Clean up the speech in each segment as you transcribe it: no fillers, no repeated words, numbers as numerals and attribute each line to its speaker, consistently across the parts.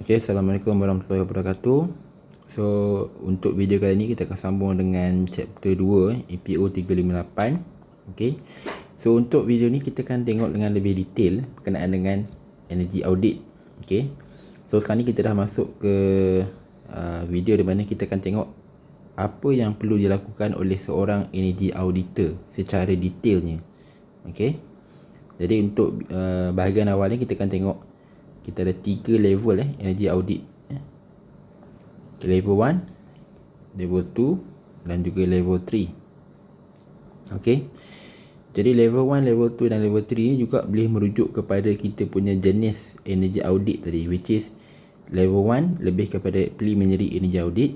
Speaker 1: Okay, Assalamualaikum warahmatullahi wabarakatuh. So, untuk video kali ni kita akan sambung dengan chapter 2 EPO 358. Okay. So, untuk video ni kita akan tengok dengan lebih detail berkenaan dengan energy audit. Okay. So, sekarang ni kita dah masuk ke video di mana kita akan tengok apa yang perlu dilakukan oleh seorang energy auditor secara detailnya. Okay. Jadi untuk bahagian awal ni kita akan tengok kita ada 3 level energy audit. Level 1, level 2 dan juga level 3. Okey. Jadi level 1, level 2 dan level 3 ni juga boleh merujuk kepada kita punya jenis energy audit tadi, which is level 1 lebih kepada preliminary energy audit,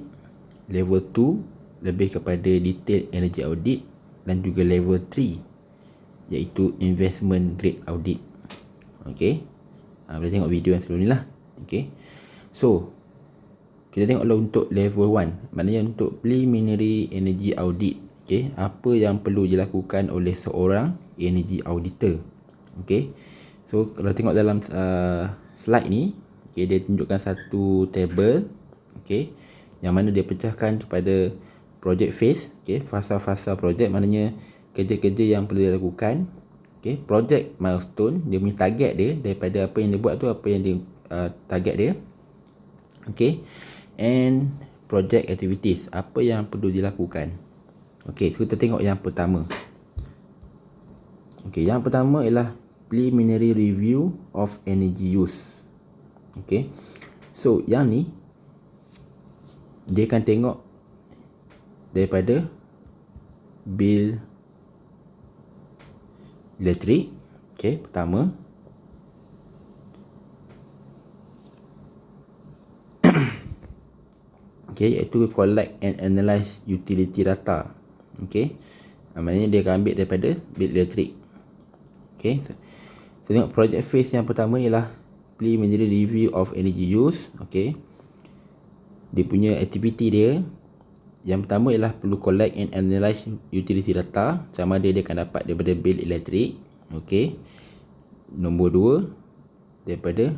Speaker 1: level 2 lebih kepada detailed energy audit dan juga level 3 iaitu investment grade audit. Okey. Boleh tengok video yang sebelum ni lah. Okay. So, kita tengoklah untuk level 1. Maknanya untuk preliminary energy audit. Okay. Apa yang perlu dilakukan oleh seorang energy auditor. Okay. So, kalau tengok dalam slide ni. Okay, dia tunjukkan satu table. Okay. Yang mana dia pecahkan kepada project phase. Okay. Fasa-fasa project. Maknanya kerja-kerja yang perlu dilakukan. Okay, project milestone, dia punya target dia daripada apa yang dia buat tu, apa yang dia target dia. Okay, and project activities, apa yang perlu dilakukan. Okay, so kita tengok yang pertama. Okay, yang pertama ialah preliminary review of energy use. Okay, so yang ni dia akan tengok daripada bill elektrik. Okay, pertama. Okay, iaitu collect and analyze utility data. Okay, maknanya dia akan ambil daripada bil elektrik. Okay, so tengok project phase yang pertama ialah preliminary review of energy use. Okay, dia punya aktiviti dia yang pertama ialah perlu collect and analyze utility data. Sama ada dia akan dapat daripada bil elektrik. Okey. Nombor 2 daripada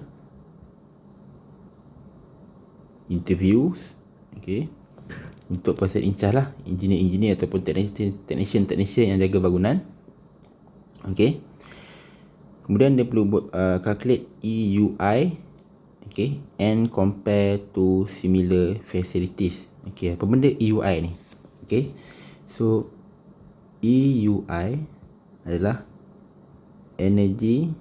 Speaker 1: interviews. Okey. Untuk person in charge lah, engineer ataupun technician yang jaga bangunan. Okey. Kemudian dia perlu buat calculate EUI. Okey, and compare to similar facilities. Okey, apa benda EUI ni? Okey. So EUI adalah energy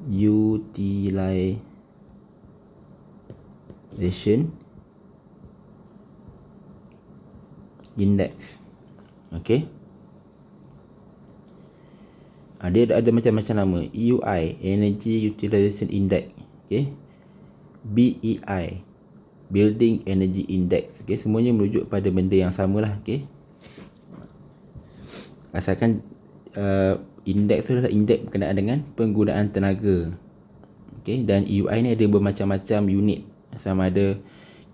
Speaker 1: utilization index. Okey. Dia ada macam-macam nama. EUI, Energy Utilization Index. Okay. BEI, Building Energy Index. Okay. Semuanya merujuk pada benda yang sama lah. Okay. Asalkan indeks tu adalah indeks berkenaan dengan penggunaan tenaga. Okay. Dan EUI ni ada bermacam-macam unit. Sama ada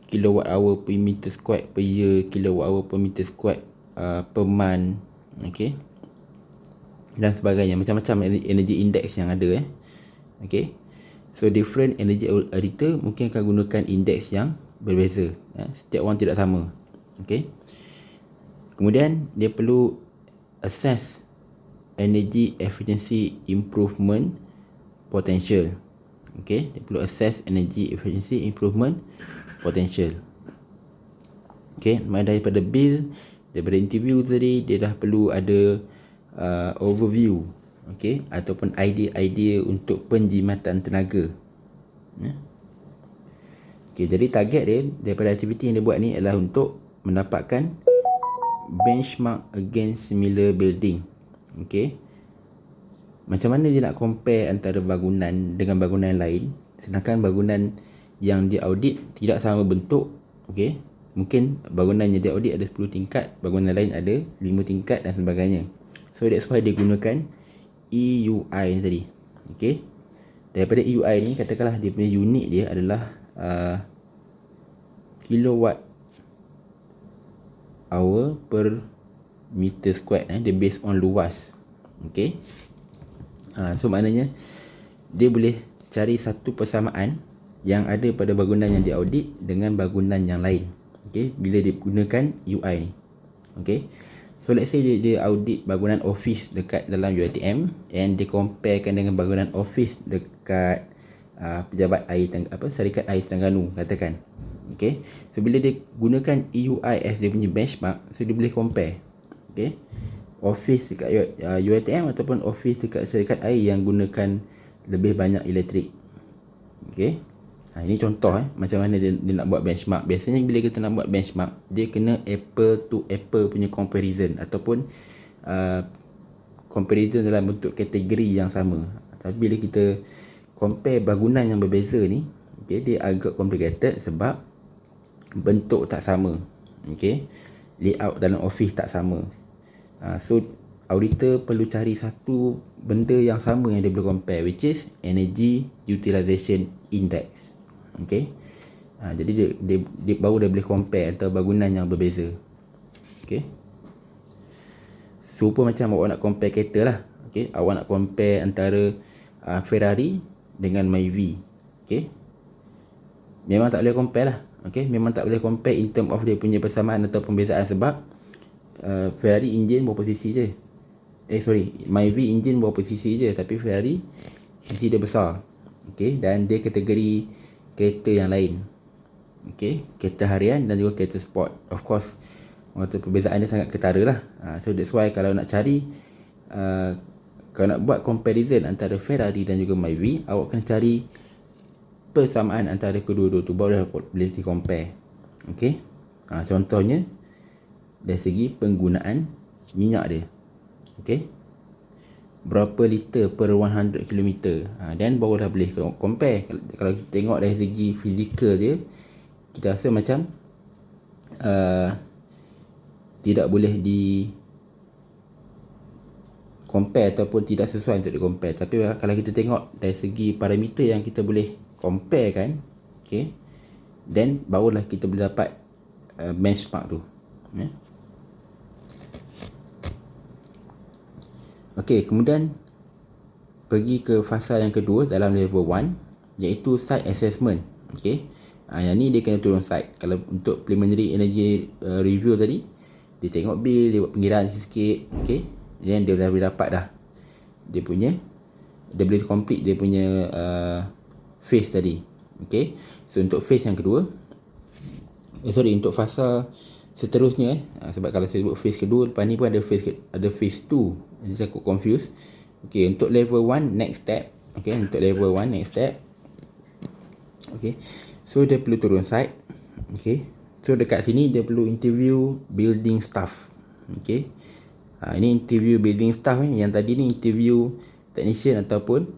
Speaker 1: kilowatt hour per meter square per year, kilowatt hour per meter square per month. Okay, dan sebagainya, macam-macam energy index yang ada. Okay, so different energy auditor mungkin akan gunakan indeks yang berbeza. Setiap orang tidak sama. Okay, kemudian dia perlu assess energy efficiency improvement potential. Okay, dia perlu assess energy efficiency improvement potential. Okay, daripada bill, daripada interview tadi, dia dah perlu ada overview, okay, ataupun idea-idea untuk penjimatan tenaga. Okay, jadi target dia daripada aktiviti yang dia buat ni adalah untuk mendapatkan benchmark against similar building. Okay, macam mana dia nak compare antara bangunan dengan bangunan lain, sedangkan bangunan yang dia audit tidak sama bentuk. Okay, mungkin bangunan yang dia audit ada 10 tingkat, bangunan lain ada 5 tingkat dan sebagainya. So that's why dia gunakan EUI ni tadi. Okay, daripada EUI ni, katakanlah dia punya unit dia adalah kilowatt hour per meter square. Dia based on luas. Okay, so maknanya dia boleh cari satu persamaan yang ada pada bangunan yang diaudit dengan bangunan yang lain. Okay, bila dia gunakan UI ni. Okay, so let's say dia audit bangunan office dekat dalam UiTM and dia comparekan dengan bangunan office dekat pejabat air syarikat air Terengganu katakan. Okay, so bila dia gunakan EUI as dia punya benchmark, so dia boleh compare. Okay, office dekat UiTM ataupun office dekat syarikat air yang gunakan lebih banyak elektrik. Okay, ini contoh macam mana dia nak buat benchmark. Biasanya bila kita nak buat benchmark, dia kena apple to apple punya comparison ataupun comparison dalam bentuk kategori yang sama. Tapi bila kita compare bangunan yang berbeza ni, okay, dia agak complicated sebab bentuk tak sama. Okay, layout dalam office tak sama. So auditor perlu cari satu benda yang sama yang dia boleh compare, which is Energy Utilization Index. Okay, jadi dia baru dia boleh compare antara bangunan yang berbeza. Okay, so pun macam awak nak compare kereta lah. Okay, awak nak compare antara Ferrari dengan Myvi. Okay, memang tak boleh compare lah. Okay, memang tak boleh compare in term of dia punya persamaan atau pembezaan sebab Ferrari engine berapa cc je. Myvi engine berapa cc je, tapi Ferrari cc dia besar. Okay, dan dia kategori kereta yang lain. Okay, kereta harian dan juga kereta sport. Of course, perbezaan dia sangat ketara lah. So that's why kalau nak cari kalau nak buat comparison antara Ferrari dan juga Myvi, awak kena cari persamaan antara kedua-dua tu, baru boleh di compare. Okay, contohnya dari segi penggunaan minyak dia. Okay, berapa liter per 100 km, dan baru dah boleh compare. Kalau kita tengok dari segi fizikal dia, kita rasa macam tidak boleh di compare ataupun tidak sesuai untuk di compare. Tapi kalau kita tengok dari segi parameter yang kita boleh compare kan, okay, then barulah kita boleh dapat benchmark tu. Okay, kemudian pergi ke fasa yang kedua dalam level 1, iaitu site assessment. Okay, yang ni dia kena turun site. Kalau untuk preliminary energy review tadi, dia tengok bil, dia buat pengiraan sikit. Okay, dan dia dah boleh dapat dah dia boleh complete dia punya phase tadi. Okay, so untuk phase yang kedua, untuk fasa seterusnya, sebab kalau saya sebut phase kedua, lepas ni pun ada phase 2. Jadi saya aku confused. Okay, untuk level 1 next step. Okay, untuk level 1 next step. Okay, so dia perlu turun site. Okay, so dekat sini dia perlu interview building staff. Okay, ini interview building staff ni. Yang tadi ni interview technician ataupun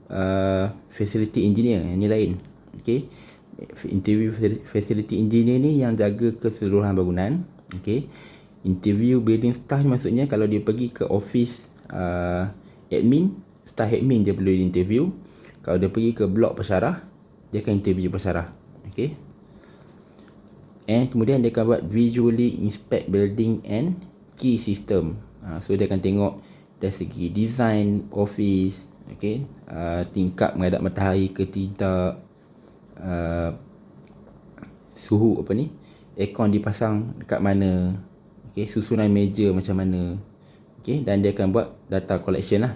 Speaker 1: facility engineer. Yang ni lain. Okay, interview facility engineer ni yang jaga keseluruhan bangunan. Okay, interview building staff ni maksudnya kalau dia pergi ke office admin, staff admin je perlu interview. Kalau dia pergi ke blok pensyarah, dia akan interview pensyarah. Okay, and kemudian dia akan buat visually inspect building and key system. So dia akan tengok dari segi design office. Okay, tingkap menghadap matahari ke tidak, suhu aircon dipasang dekat mana, okay, susunan meja macam mana. Okay, dan dia akan buat data collection lah.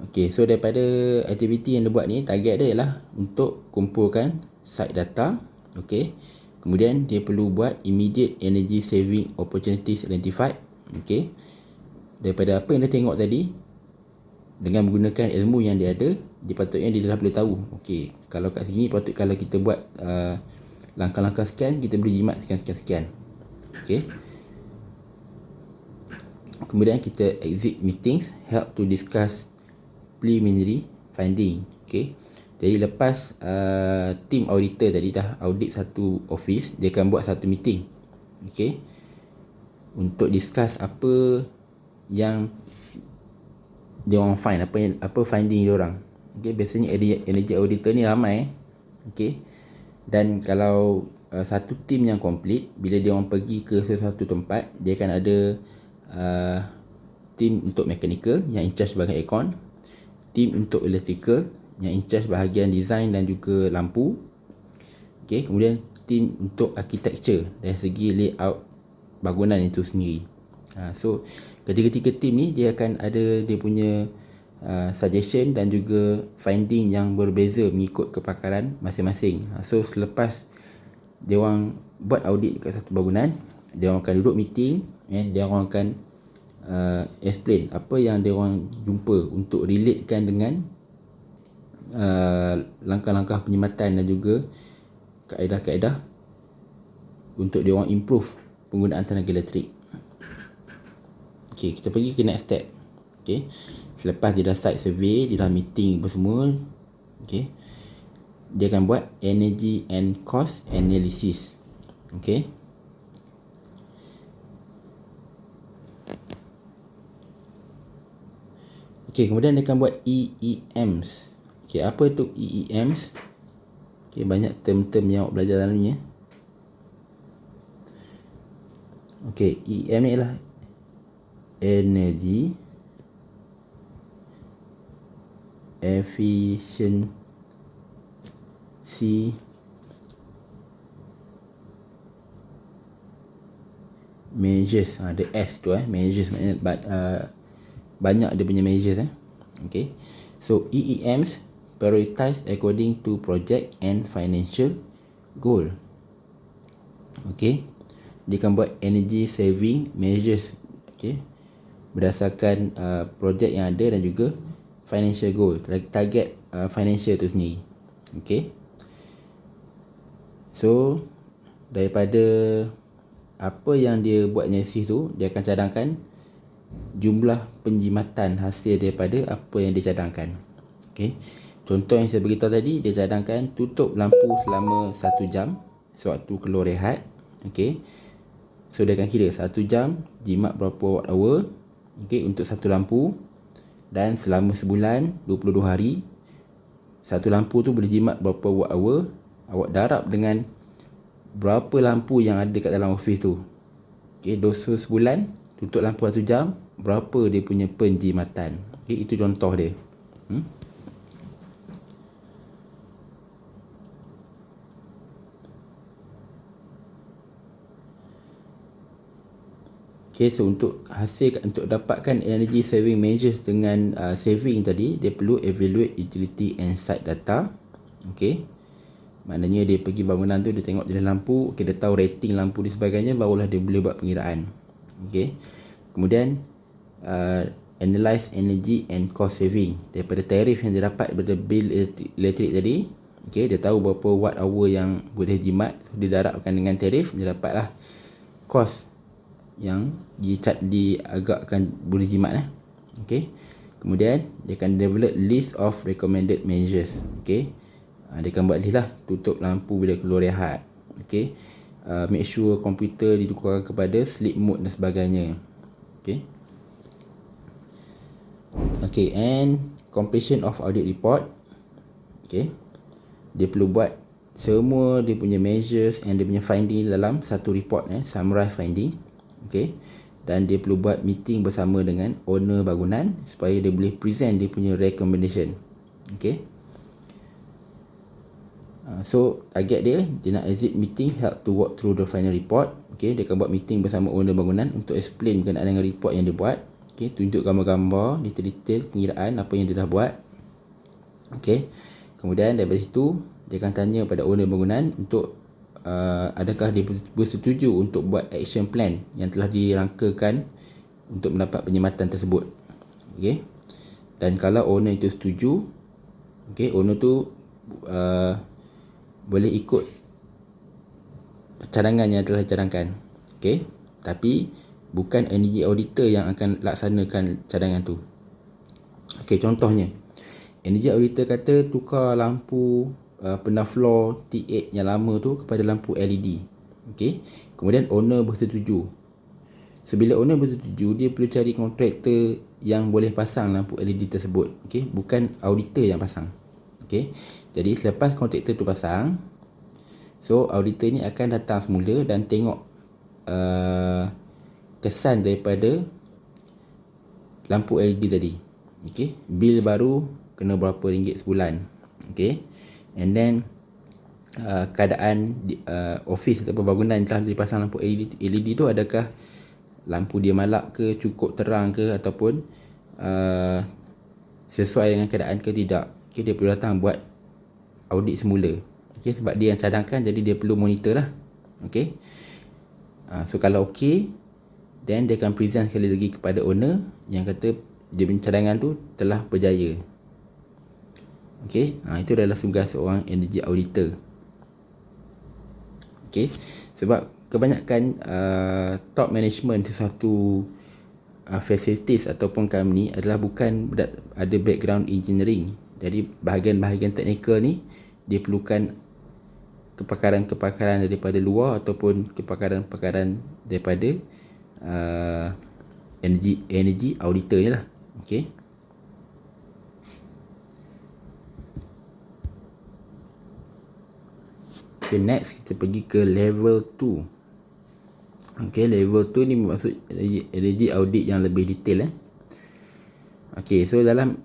Speaker 1: Okay, so daripada aktiviti yang dia buat ni, target dia ialah untuk kumpulkan site data. Okay, kemudian dia perlu buat immediate energy saving opportunities identified. Okay, daripada apa yang dia tengok tadi, dengan menggunakan ilmu yang dia ada, patutnya dia dah boleh tahu. Okay, kalau kat sini patut kalau kita buat langkah-langkah sekian, kita boleh jimat sekian. Okay, kemudian kita exit meetings, help to discuss preliminary finding. Okay, jadi lepas team auditor tadi dah audit satu office, dia akan buat satu meeting. Okay, untuk discuss apa yang dia orang find, apa finding dia orang. Okay, biasanya energy auditor ni ramai. Okay, dan kalau satu team yang complete, bila dia orang pergi ke sesuatu tempat, dia akan ada team untuk mechanical yang in charge sebagai aircon, tim untuk electrical yang in charge bahagian design dan juga lampu. Okey, kemudian tim untuk architecture dari segi layout bangunan itu sendiri. So ketiga-tiga tim ni dia akan ada dia punya suggestion dan juga finding yang berbeza mengikut kepakaran masing-masing. So selepas dia orang buat audit dekat satu bangunan, dia orang akan duduk meeting, dia orang akan explain apa yang dia orang jumpa untuk relatekan dengan langkah-langkah penyematan dan juga kaedah-kaedah untuk dia orang improve penggunaan tenaga elektrik. Okey, kita pergi ke next step. Okey, selepas dia dah site survey, dia dah meeting apa semua, okey, dia akan buat energy and cost analysis. Okey, kemudian dia akan buat EEMs. Okey, apa tu EEMs? Okey, banyak term-term yang awak belajar dalam ni. Okey, EEM ni ialah energy efficiency measures. Ada S tu measures maknanya banyak dia punya measures Okay, so EEMs prioritize according to project and financial goal. Okay, dia akan buat energy saving measures, okay, berdasarkan projek yang ada dan juga financial goal, target financial tu sendiri. Okay, so daripada apa yang dia buat analisis tu, dia akan cadangkan jumlah penjimatan hasil daripada apa yang dia cadangkan. Okay, contoh yang saya beritahu tadi, dia cadangkan tutup lampu selama 1 jam sewaktu keluar rehat. Okay, so dia akan kira 1 jam jimat berapa watt hour, okay, untuk satu lampu. Dan selama sebulan 22 hari, satu lampu tu boleh jimat berapa watt hour. Awak darab dengan berapa lampu yang ada kat dalam office tu. Okay, dosa sebulan tutup lampu 1 jam, berapa dia punya penjimatan. Okay, itu contoh dia. Okay, so untuk dapatkan energy saving measures dengan saving tadi, dia perlu evaluate utility and site data. Okay, maknanya dia pergi bangunan tu, dia tengok jenis lampu, okay, dia tahu rating lampu dan sebagainya, barulah dia boleh buat pengiraan. Okay, kemudian analyze energy and cost saving daripada tarif yang dia dapat daripada bil elektrik tadi. Okay, dia tahu berapa watt hour yang boleh jimat, dia darabkan dengan tarif, dia dapatlah cost yang diagakkan boleh jimat. Okay, kemudian dia akan develop list of recommended measures. Okay, dia akan buat list lah, tutup lampu bila keluar rehat. Okay, make sure komputer ditukarkan kepada sleep mode dan sebagainya. Okay, okay, and completion of audit report. Okay, dia perlu buat semua dia punya measures and dia punya finding dalam satu report, summarize finding. Okay, dan dia perlu buat meeting bersama dengan owner bangunan supaya dia boleh present dia punya recommendation. Okay, so target dia nak exit meeting, help to walk through the final report. Okay, dia akan buat meeting bersama owner bangunan untuk explain berkenaan dengan report yang dia buat. Okay, tunjuk gambar-gambar, detail-detail pengiraan apa yang dia dah buat. Okay, kemudian daripada situ dia akan tanya pada owner bangunan untuk adakah dia bersetuju untuk buat action plan yang telah dirangkakan untuk mendapat penyematan tersebut. Okay, dan kalau owner itu setuju, okay, owner tu boleh ikut cadangan yang telah dicadangkan. Okay, tapi bukan energy auditor yang akan laksanakan cadangan tu. Okay, contohnya energy auditor kata tukar lampu pernah floor T8 yang lama tu kepada lampu LED. Okay, kemudian owner bersetuju. So bila owner bersetuju, dia perlu cari kontraktor yang boleh pasang lampu LED tersebut. Okay, bukan auditor yang pasang. Okay, jadi selepas kontraktor tu pasang, so auditor ni akan datang semula dan tengok kesan daripada lampu LED tadi. Okay, bil baru kena berapa ringgit sebulan. Okay, and then keadaan office ataupun bangunan telah dipasang lampu LED tu, adakah lampu dia malap ke, cukup terang ke, ataupun sesuai dengan keadaan ke tidak. Okay, dia perlu datang buat audit semula. Okay, sebab dia yang cadangkan, jadi dia perlu monitor lah. Okay, so kalau okay, then dia akan present sekali lagi kepada owner yang kata dia punya cadangan tu telah berjaya. Okay, itu adalah tugas seorang energy auditor. Okay, sebab kebanyakan top management sesuatu facilities ataupun company adalah bukan ada background engineering. Jadi bahagian-bahagian teknikal ni dia perlukan kepakaran daripada luar ataupun kepakaran daripada energy auditor je lah. Okay. Okay, next kita pergi ke level 2. Okay, level 2 ni maksud energy audit yang lebih detail. Okay, so dalam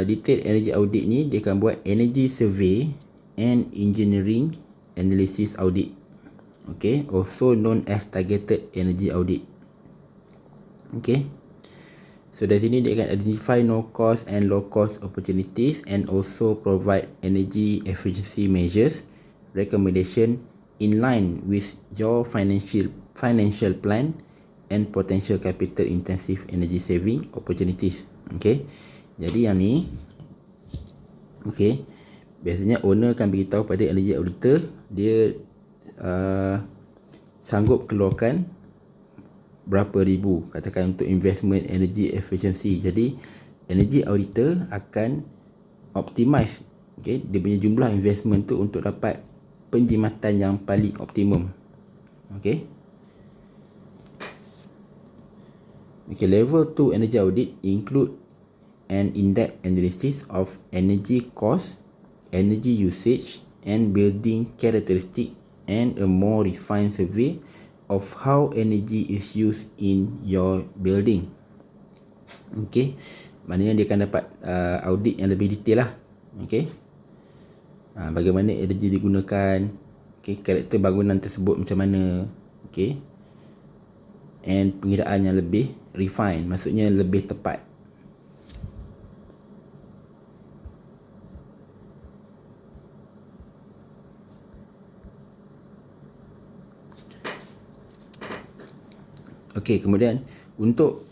Speaker 1: detail energy audit ni, dia akan buat energy survey and engineering analysis audit. Okay, also known as targeted energy audit. Okay, so dari sini dia akan identify no cost and low cost opportunities and also provide energy efficiency measures recommendation in line with your financial plan and potential capital intensive energy saving opportunities. Okay, jadi yang ni, okay, biasanya owner akan beritahu pada energy auditor dia sanggup keluarkan berapa ribu, katakan untuk investment energy efficiency. Jadi energy auditor akan optimize, okay, dia punya jumlah investment tu untuk dapat penjimatan yang paling optimum. Okay, level 2 energy audit include an in-depth analysis of energy cost, energy usage and building characteristic, and a more refined survey of how energy is used in your building. Okay, maknanya dia akan dapat audit yang lebih detail lah. Okay, bagaimana energi digunakan, okay, karakter bangunan tersebut macam mana, okay, and pengiraan yang lebih refine, maksudnya lebih tepat. Okay, kemudian untuk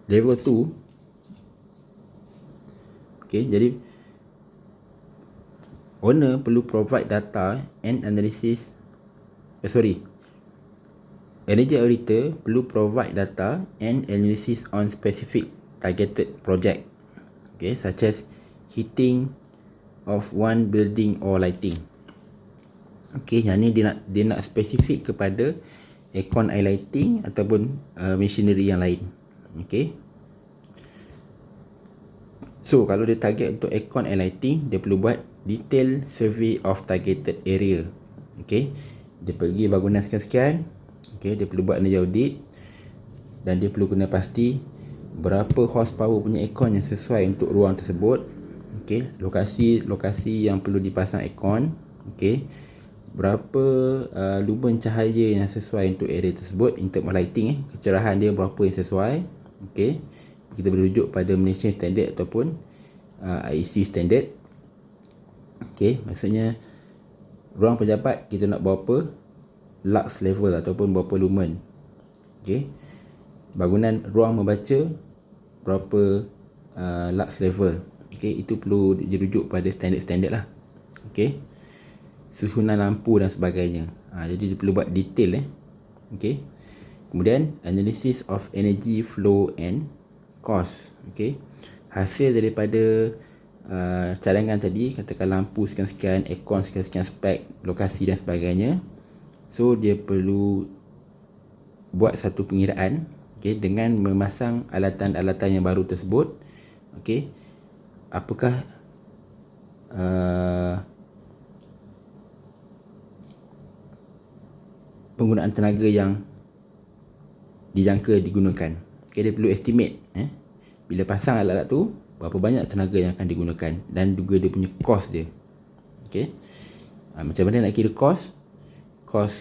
Speaker 1: level 2, okay, jadi owner perlu provide data and analysis. Energy auditor perlu provide data and analysis on specific targeted project, okay, such as heating of one building or lighting. Okay, yang ni dia nak spesifik kepada aircon air lighting ataupun machinery yang lain. Okay, so kalau dia target untuk aircon air lighting, dia perlu buat detail survey of targeted area. Okay, dia pergi bangunan sekian-sekian, okay, dia perlu buat energy audit dan dia perlu kena pasti berapa horsepower punya aircon yang sesuai untuk ruang tersebut. Okay, lokasi yang perlu dipasang aircon, okay, berapa lumen cahaya yang sesuai untuk area tersebut in term of lighting, kecerahan dia berapa yang sesuai. Okay, kita merujuk pada Malaysian standard ataupun IEC standard. Okay, maksudnya ruang pejabat kita nak berapa lux level ataupun berapa lumen. Okay, bangunan ruang membaca berapa lux level. Okay, itu perlu dirujuk pada standard-standard lah. Okay, susunan lampu dan sebagainya. Jadi dia perlu buat detail. Okay, kemudian analysis of energy flow and cost. Okay, hasil daripada cadangan tadi, katakan lampu sekian-sekian, aircon sekian-sekian spek, lokasi dan sebagainya. So dia perlu buat satu pengiraan, okay, dengan memasang alatan-alatan yang baru tersebut. Okay, apakah penggunaan tenaga yang dijangka digunakan. Okay, dia perlu estimate Bila pasang alat-alat tu, berapa banyak tenaga yang akan digunakan, dan juga dia punya cost dia. Okay. Macam mana nak kira cost? Cost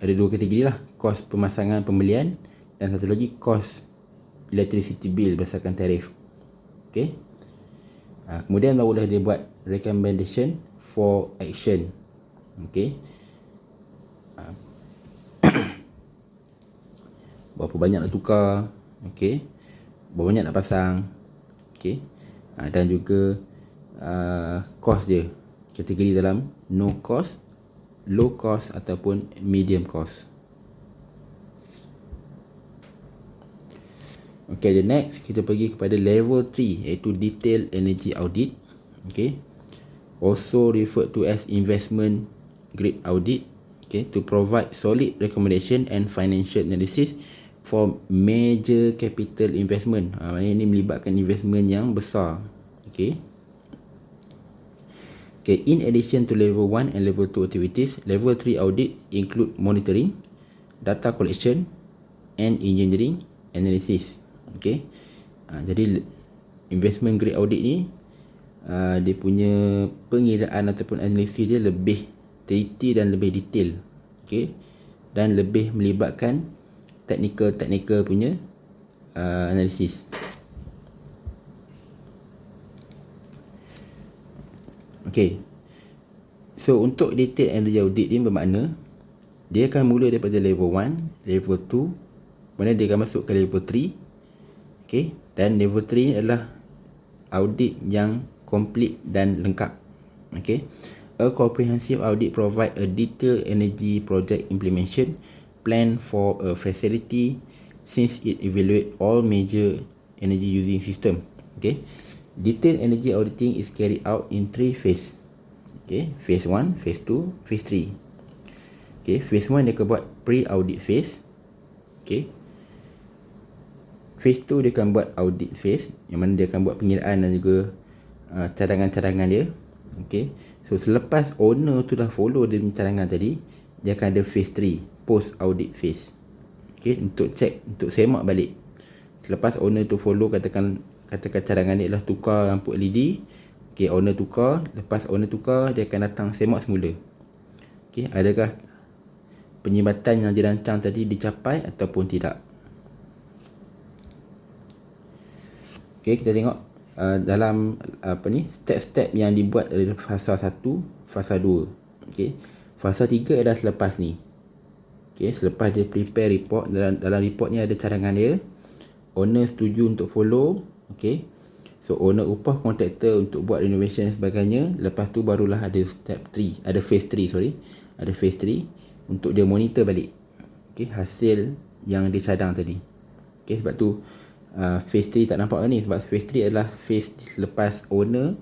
Speaker 1: ada dua kategori lah. Cost pemasangan pembelian, dan satu lagi cost electricity bill berdasarkan tarif. Okay. Kemudian barulah dia buat recommendation for action. Okay. Berapa banyak nak tukar, okay, berapa banyak nak pasang, okay, dan juga cost dia, kategori dalam no cost, low cost ataupun medium cost. Okay, the next kita pergi kepada level 3, iaitu detail energy audit. Okay, also referred to as investment grade audit. Okay, to provide solid recommendation and financial analysis for major capital investment. Maksudnya ini melibatkan investment yang besar. Okay. Okay, in addition to level 1 and level 2 activities, level 3 audit include monitoring, data collection, and engineering analysis. Okay. Jadi investment grade audit ni dia punya pengiraan ataupun analisis dia lebih teliti dan lebih detail. Okay. Dan lebih melibatkan technical punya analisis. Okay. So untuk detail energy audit ni bermakna dia akan mula daripada level 1, level 2, kemudian dia akan masuk ke level 3. Okay. Dan level 3 ni adalah audit yang complete dan lengkap. Okay. A comprehensive audit provide a detailed energy project implementation plan for a facility, since it evaluate all major energy using system. Okay. Detailed energy auditing is carried out in 3 phase. Okay. Phase 1, phase 2, phase 3. Okay. Phase 1 dia akan buat pre-audit phase. Okay. Phase 2 dia akan buat audit phase, yang mana dia akan buat pengiraan dan juga cadangan-cadangan dia. Okay. So selepas owner tu dah follow dia cadangan tadi, dia akan ada phase 3, post audit phase. Okay, untuk check, untuk semak balik. Selepas owner tu follow, katakan cadangan dia adalah tukar lampu LED. Okay, owner tukar. Lepas owner tukar, dia akan datang semak semula. Okay, adakah penyibatan yang dirancang tadi dicapai ataupun tidak. Okay, kita tengok dalam step-step yang dibuat dari fasa 1, fasa 2. Okay, fasa 3 adalah selepas ni. Okay, selepas dia prepare report, dalam report ni ada cadangan dia, owner setuju untuk follow. Okay, so owner upah kontraktor untuk buat renovation dan sebagainya. Lepas tu barulah ada step 3, ada phase 3, ada phase 3 untuk dia monitor balik, okay, hasil yang dia cadang tadi. Okay, sebab tu phase 3 tak nampak ni, sebab phase 3 adalah phase lepas owner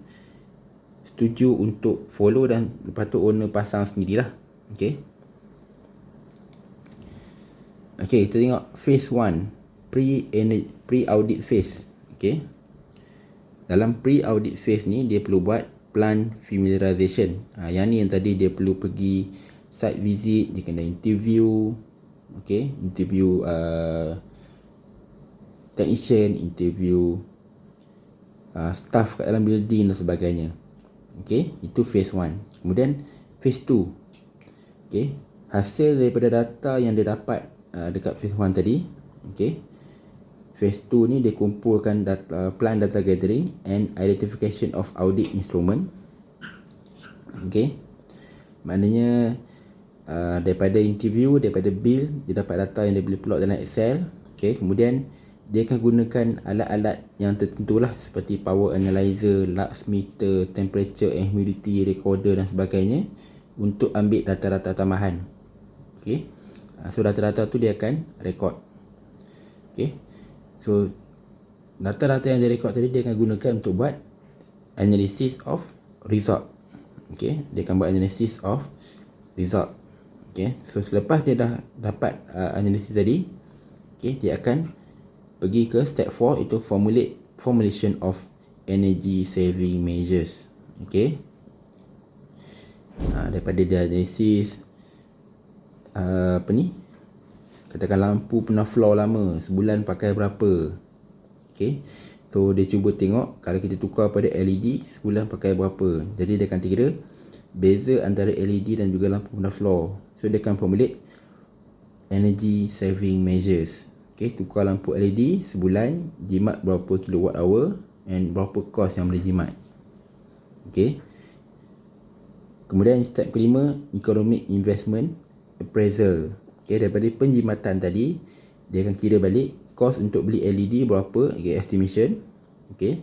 Speaker 1: setuju untuk follow, dan lepas tu owner pasang sendirilah. Okay. Okay, kita tengok phase 1, pre-audit phase. Okay. Dalam pre-audit phase ni, dia perlu buat plan familiarization. Yang ni yang tadi dia perlu pergi site visit, dia kena interview. Okay, interview technician, interview staff kat dalam building dan sebagainya. Okay, itu phase 1. Kemudian phase 2. Okay, hasil daripada data yang dia dapat dekat phase 1 tadi. Okay, phase 2 ni dia kumpulkan plan data gathering and identification of audit instrument. Okay, maknanya daripada interview, daripada bill, dia dapat data yang dia boleh plot dalam Excel. Okay, kemudian dia akan gunakan alat-alat yang tertentu lah, seperti power analyzer, lux meter, temperature and humidity recorder dan sebagainya, untuk ambil data-data tambahan. Okay, so data-data tu dia akan record. Okay, so data-data yang dia record tadi dia akan gunakan untuk buat analysis of result. Okay, dia akan buat analysis of result. Okay, so selepas dia dah dapat analysis tadi, okay, dia akan pergi ke step 4, itu formulation of energy saving measures. Okay, daripada dia analisis katakan lampu pernah floor lama, sebulan pakai berapa. Okay, So dia cuba tengok kalau kita tukar pada LED sebulan pakai berapa. Jadi dia akan kira beza antara LED dan juga lampu guna floor. So dia akan formulate energy saving measures. Okay, tukar lampu LED sebulan jimat berapa kilowatt hour and berapa kos yang boleh jimat. Okay. Kemudian step kelima, economic investment appraisal. Okay, daripada penjimatan tadi dia akan kira balik kos untuk beli LED berapa, okay, estimation. Okay.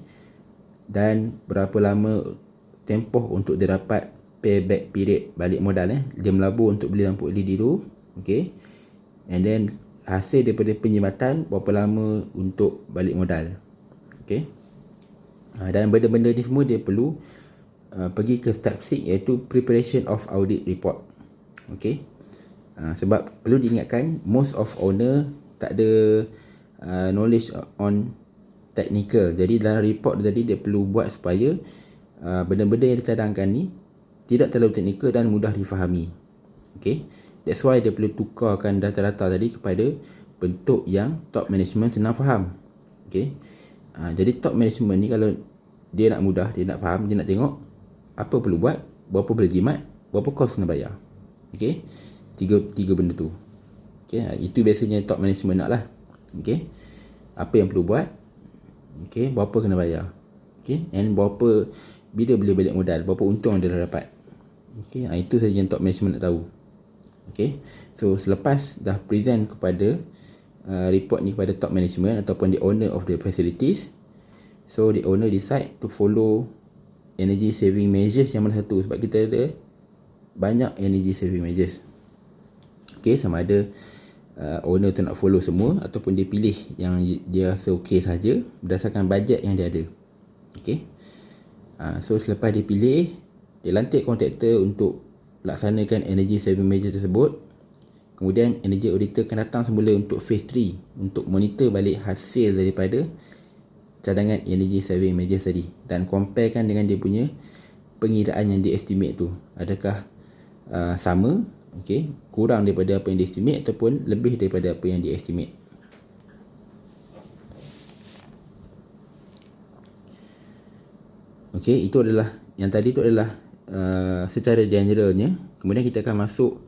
Speaker 1: Dan berapa lama tempoh untuk dia dapat payback period balik modal, dia melabur untuk beli lampu LED tu. Okay. And then hasil daripada penjimatan berapa lama untuk balik modal. Okay. Dan benda-benda ni semua dia perlu pergi ke step 6, iaitu preparation of audit report. Okay. Sebab perlu diingatkan, most of owner tak ada knowledge on technical. Jadi dalam report tadi dia perlu buat supaya benda-benda yang dicadangkan ni tidak terlalu teknikal dan mudah difahami. Okay. That's why dia perlu tukarkan data-data tadi kepada bentuk yang top management senang faham. Okay. Jadi top management ni kalau dia nak mudah, dia nak faham, dia nak tengok apa perlu buat, berapa boleh jimat, berapa kos kena bayar. Okay. Tiga benda tu. Okay. Itu biasanya top management nak lah. Okay. Apa yang perlu buat, okay, berapa kena bayar, okay, and berapa, bila boleh balik modal, berapa untung dia dah dapat. Okay. Itu saja yang top management nak tahu. Okay. So selepas dah present kepada report ni kepada top management ataupun the owner of the facilities, so the owner decide to follow energy saving measures yang mana satu. Sebab kita ada banyak energy saving measures. Okay, sama ada owner tu nak follow semua ataupun dia pilih yang dia rasa okey saja berdasarkan bajet yang dia ada. Okay. So selepas dia pilih, dia lantik kontraktor untuk laksanakan energy saving measure tersebut. Kemudian energy auditor akan datang semula untuk phase 3 untuk monitor balik hasil daripada cadangan energy saving measures tadi dan comparekan dengan dia punya pengiraan yang dia estimate tu. Adakah sama, okay, kurang daripada apa yang dia estimate ataupun lebih daripada apa yang dia estimate. Okay, itu adalah yang tadi tu adalah secara generalnya. Kemudian kita akan masuk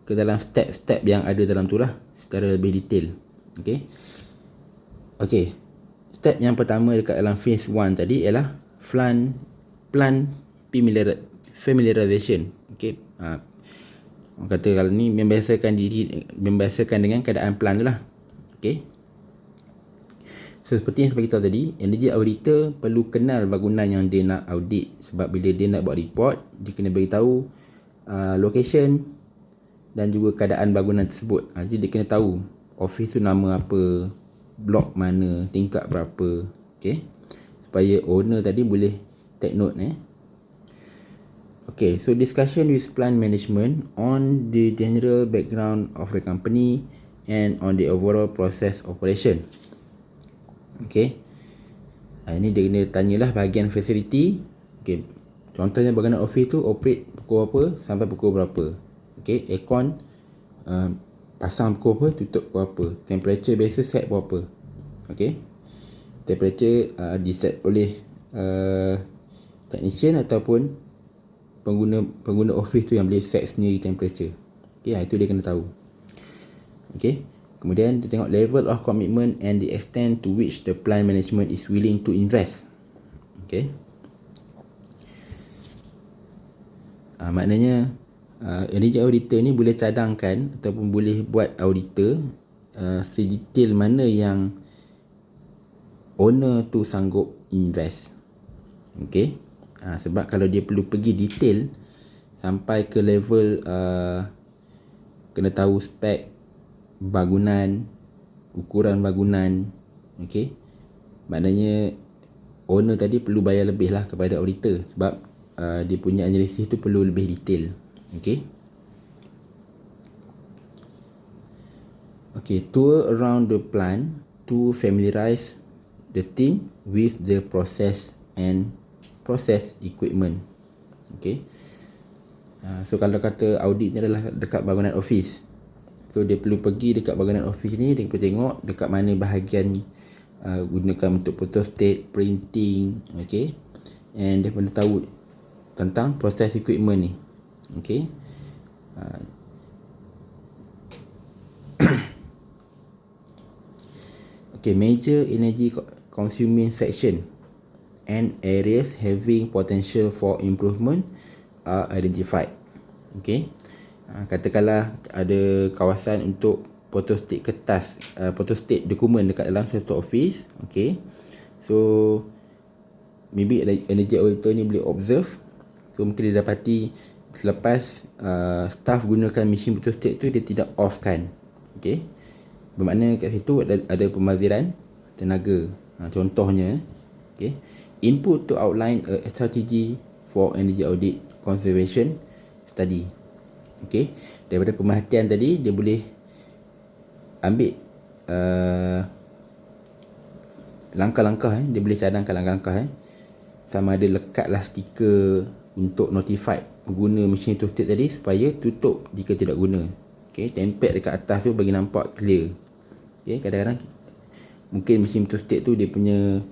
Speaker 1: ke dalam step-step yang ada dalam tu lah secara lebih detail. Okay. Okay. Step yang pertama dekat dalam phase 1 tadi ialah plan familiarization. Okay. Orang kata kalau ni membiasakan dengan keadaan plan tu lah. Okay. So seperti yang saya beritahu tadi, energy auditor perlu kenal bangunan yang dia nak audit. Sebab bila dia nak buat report, dia kena beritahu location dan juga keadaan bangunan tersebut. Jadi dia kena tahu office tu nama apa, blok mana, tingkat berapa. Okay. Supaya owner tadi boleh take note. Okay, so discussion with plant management on the general background of the company and on the overall process operation. Okay. Ini dia kena tanyalah bahagian facility. Okay. Contohnya bangunan office tu operate pukul apa sampai pukul berapa. Okay. Aircon pasang pukul apa, tutup pukul apa. Temperature biasa set berapa. Okay. Temperature diset oleh technician ataupun pengguna office tu yang boleh set sendiri temperature. Okay. Itu dia kena tahu. Okay. Kemudian kita tengok level of commitment and the extent to which the plant management is willing to invest. Okay. Maknanya energy auditor ni boleh cadangkan ataupun boleh buat auditor sedetail mana yang owner tu sanggup invest. Okay. Sebab kalau dia perlu pergi detail sampai ke level kena tahu spek bangunan, ukuran bangunan, okay, maknanya owner tadi perlu bayar lebih lah kepada auditor sebab dia punya analisis tu perlu lebih detail. Okay. Okay, tour around the plant to familiarize the team with the process and process equipment. Okay. So kalau kata audit ni adalah dekat bangunan office, so dia perlu pergi dekat bangunan office ni, dia perlu tengok dekat mana bahagian gunakan untuk photostat, printing, okay. And dia pun tahu tentang proses equipment ni, okay. Okay, major energy consuming section and areas having potential for improvement are identified. Okay, katakanlah ada kawasan untuk photostat kertas, photostat dokumen dekat dalam satu office. Okay, so maybe energy auditor ni boleh observe. So mungkin dia dapati selepas staff gunakan mesin photostat tu, dia tidak off kan. Okay, bermakna kat situ ada pemaziran tenaga. Contohnya, okay, input to outline a strategy for energy audit conservation study. Okay, daripada pemerhatian tadi, dia boleh ambil langkah-langkah, dia boleh cadangkan langkah-langkah, sama ada lekatlah stiker untuk notify pengguna mesin photostat tadi supaya tutup jika tidak guna. Okay, tempel dekat atas tu bagi nampak clear. Okay, kadang-kadang mungkin mesin photostat tu dia punya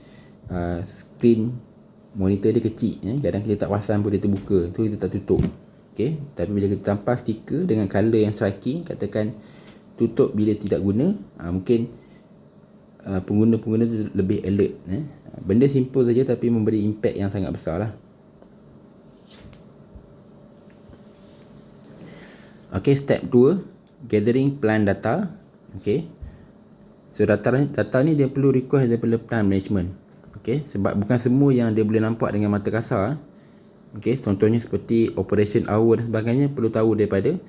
Speaker 1: screen monitor dia kecil, kadang kita tak perasan pun dia terbuka, tu kita tak tutup. Okay, tapi bila kita tampal stiker dengan color yang striking, katakan tutup bila tidak guna, mungkin pengguna-pengguna tu lebih alert. Benda simple saja tapi memberi impact yang sangat besar lah. Okay, step 2, gathering plan data. Okay, so data ni dia perlu request daripada plan management. Okay, sebab bukan semua yang dia boleh nampak dengan mata kasar. Okay, contohnya seperti operation hour dan sebagainya perlu tahu daripada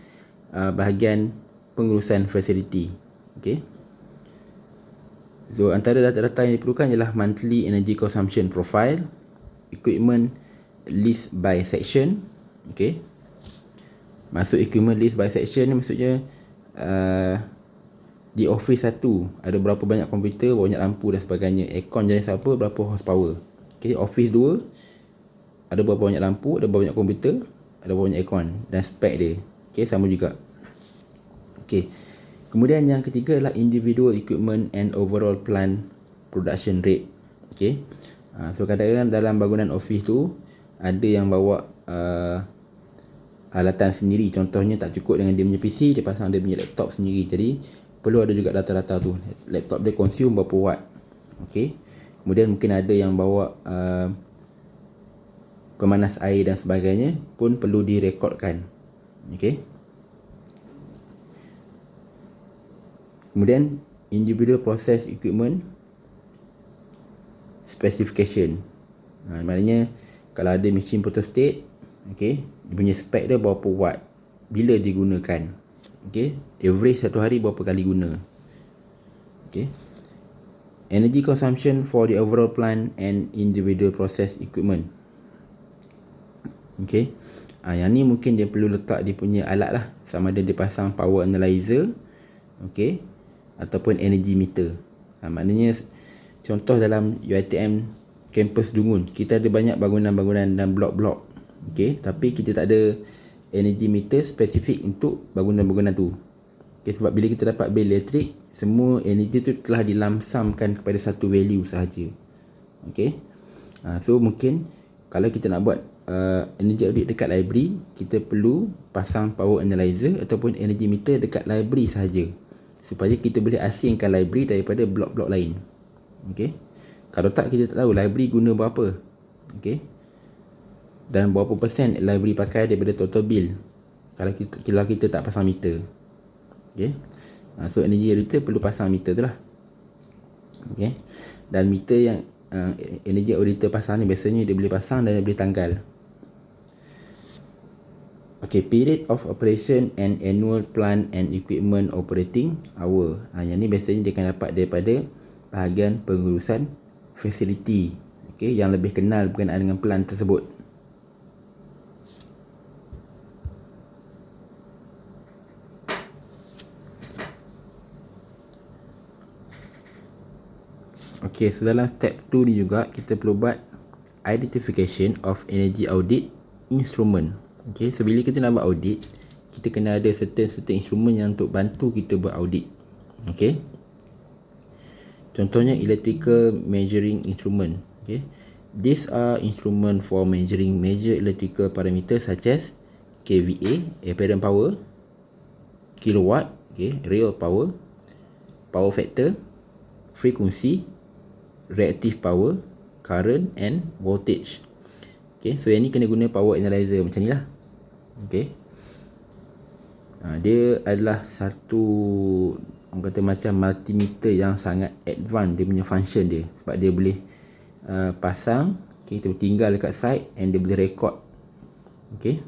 Speaker 1: bahagian pengurusan facility. Okay, so antara data-data yang diperlukan ialah monthly energy consumption profile, equipment list by section. Okay, masuk equipment list by section ni maksudnya di office satu ada berapa banyak komputer, berapa banyak lampu dan sebagainya. Aircon jenis apa, berapa horsepower. Okay, office 2 ada berapa banyak lampu, ada berapa banyak komputer, ada berapa banyak aircon dan spek dia. Okay, sama juga. Okay, kemudian yang ketiga adalah individual equipment and overall plant production rate. Okay, so kadang-kadang dalam bangunan office tu ada yang bawa alatan sendiri. Contohnya tak cukup dengan dia punya PC, dia pasang dia punya laptop sendiri. Jadi perlu ada juga data-data tu. Laptop dia consume berapa watt. Okay, kemudian mungkin ada yang bawa pemanas air dan sebagainya pun perlu direkodkan. Okay, kemudian individual process equipment specification. Maknanya kalau ada mesin photostat, okay, dia punya spek dia berapa watt, bila digunakan, okay, average satu hari berapa kali guna. Okay, energy consumption for the overall plant and individual process equipment. Okay, yang ni mungkin dia perlu letak dia punya alat lah, sama ada dia pasang power analyzer, okay, ataupun energy meter. Maknanya contoh dalam UiTM kampus Dungun, kita ada banyak bangunan-bangunan dan blok-blok. Okay, tapi kita tak ada energy meter spesifik untuk bangunan-bangunan tu. Okay, sebab bila kita dapat bil elektrik, semua energy tu telah dilamsamkan kepada satu value sahaja. Okay, so mungkin kalau kita nak buat energy audit dekat library, kita perlu pasang power analyzer ataupun energy meter dekat library sahaja, supaya kita boleh asingkan library daripada blok-blok lain. Okay, kalau tak, kita tak tahu library guna berapa. Okay, dan berapa persen library pakai daripada total bill kalau kita tak pasang meter. Okay, so energy auditor perlu pasang meter tu lah. Okay, dan meter yang energy auditor pasang ni biasanya dia boleh pasang dan dia boleh tanggal. Okay, period of operation and annual plant and equipment operating hour. Yang ni biasanya dia akan dapat daripada bahagian pengurusan facility, okay, yang lebih kenal berkenaan dengan plant tersebut. Okay, so dalam step 2 ni juga kita perlu buat identification of energy audit instrument. Okay, so bila kita nak buat audit, kita kena ada certain instrument yang untuk bantu kita buat audit. Okay, Contohnya electrical measuring instrument. Okay. These are instrument for measuring major electrical parameters such as kVA, apparent power, kilowatt, okay, real power, power factor, frequency, reactive power, current and voltage. Okay, so yang ni kena guna power analyzer macam ni lah. Okay. Dia adalah satu, orang kata macam multimeter yang sangat advance dia punya function dia. Sebab dia boleh pasang, okay, kita tinggal dekat side and dia boleh record. Okay.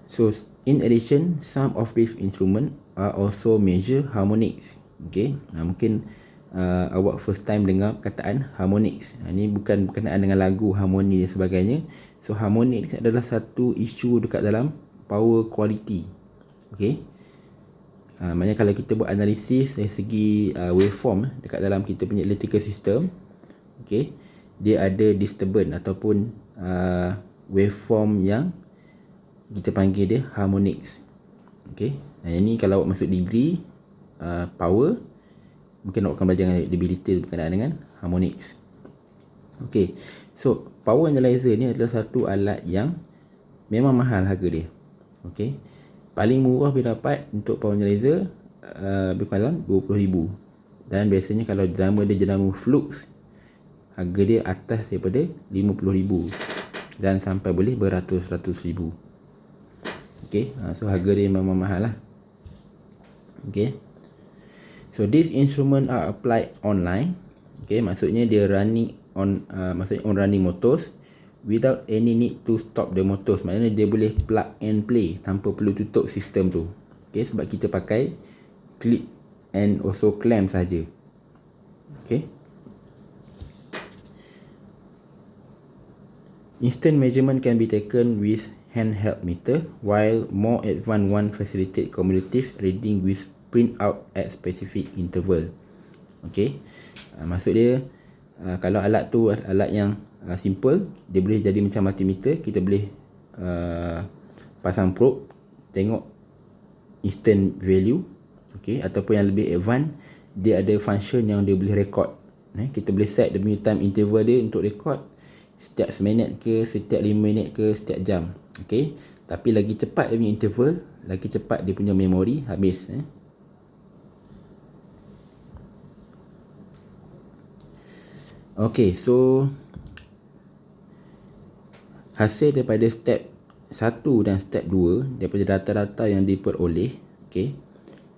Speaker 1: So in addition, some of these instrument are also measure harmonics. Okay. Mungkin awak first time dengar perkataan harmonics. Ni bukan berkenaan dengan lagu, harmoni dan sebagainya. So harmonics adalah satu isu dekat dalam power quality. Okay. Maknanya kalau kita buat analisis dari segi waveform dekat dalam kita punya electrical system, okay, dia ada disturbance ataupun waveform yang kita panggil dia harmonics. Okay. Yang ni kalau awak masuk degree power, mungkin awak akan belajar lebih detail berkenaan dengan harmonics. Okay. So power analyzer ni adalah satu alat yang memang mahal harga dia. Okay. Paling murah boleh dapat untuk power analyzer lebih kurang RM20,000. Dan biasanya kalau jenama dia jenama Flux, harga dia atas daripada RM50,000 dan sampai boleh beratus-ratus ribu. Okay. So harga dia memang mahal lah. Okay. So these instrument are applied online. Okay, maksudnya dia running on maksudnya on running motors without any need to stop the motors. Maknanya dia boleh plug and play tanpa perlu tutup sistem tu. Okay, sebab kita pakai clip and also clamp saja. Okay. Instant measurement can be taken with handheld meter, while more advanced one facilitate cumulative reading with print out at specific interval. Okay. Maksud dia kalau alat tu alat yang simple, dia boleh jadi macam multimeter. Kita boleh pasang probe, tengok instant value. Okay. Ataupun yang lebih advance, dia ada function yang dia boleh record. Kita boleh set dia punya time interval dia untuk record setiap seminit ke, setiap 5 minit ke, setiap jam. Okay. Tapi lagi cepat dia punya interval, lagi cepat dia punya memori habis. Okay, so hasil daripada step 1 dan step 2 daripada data-data yang diperoleh, okay,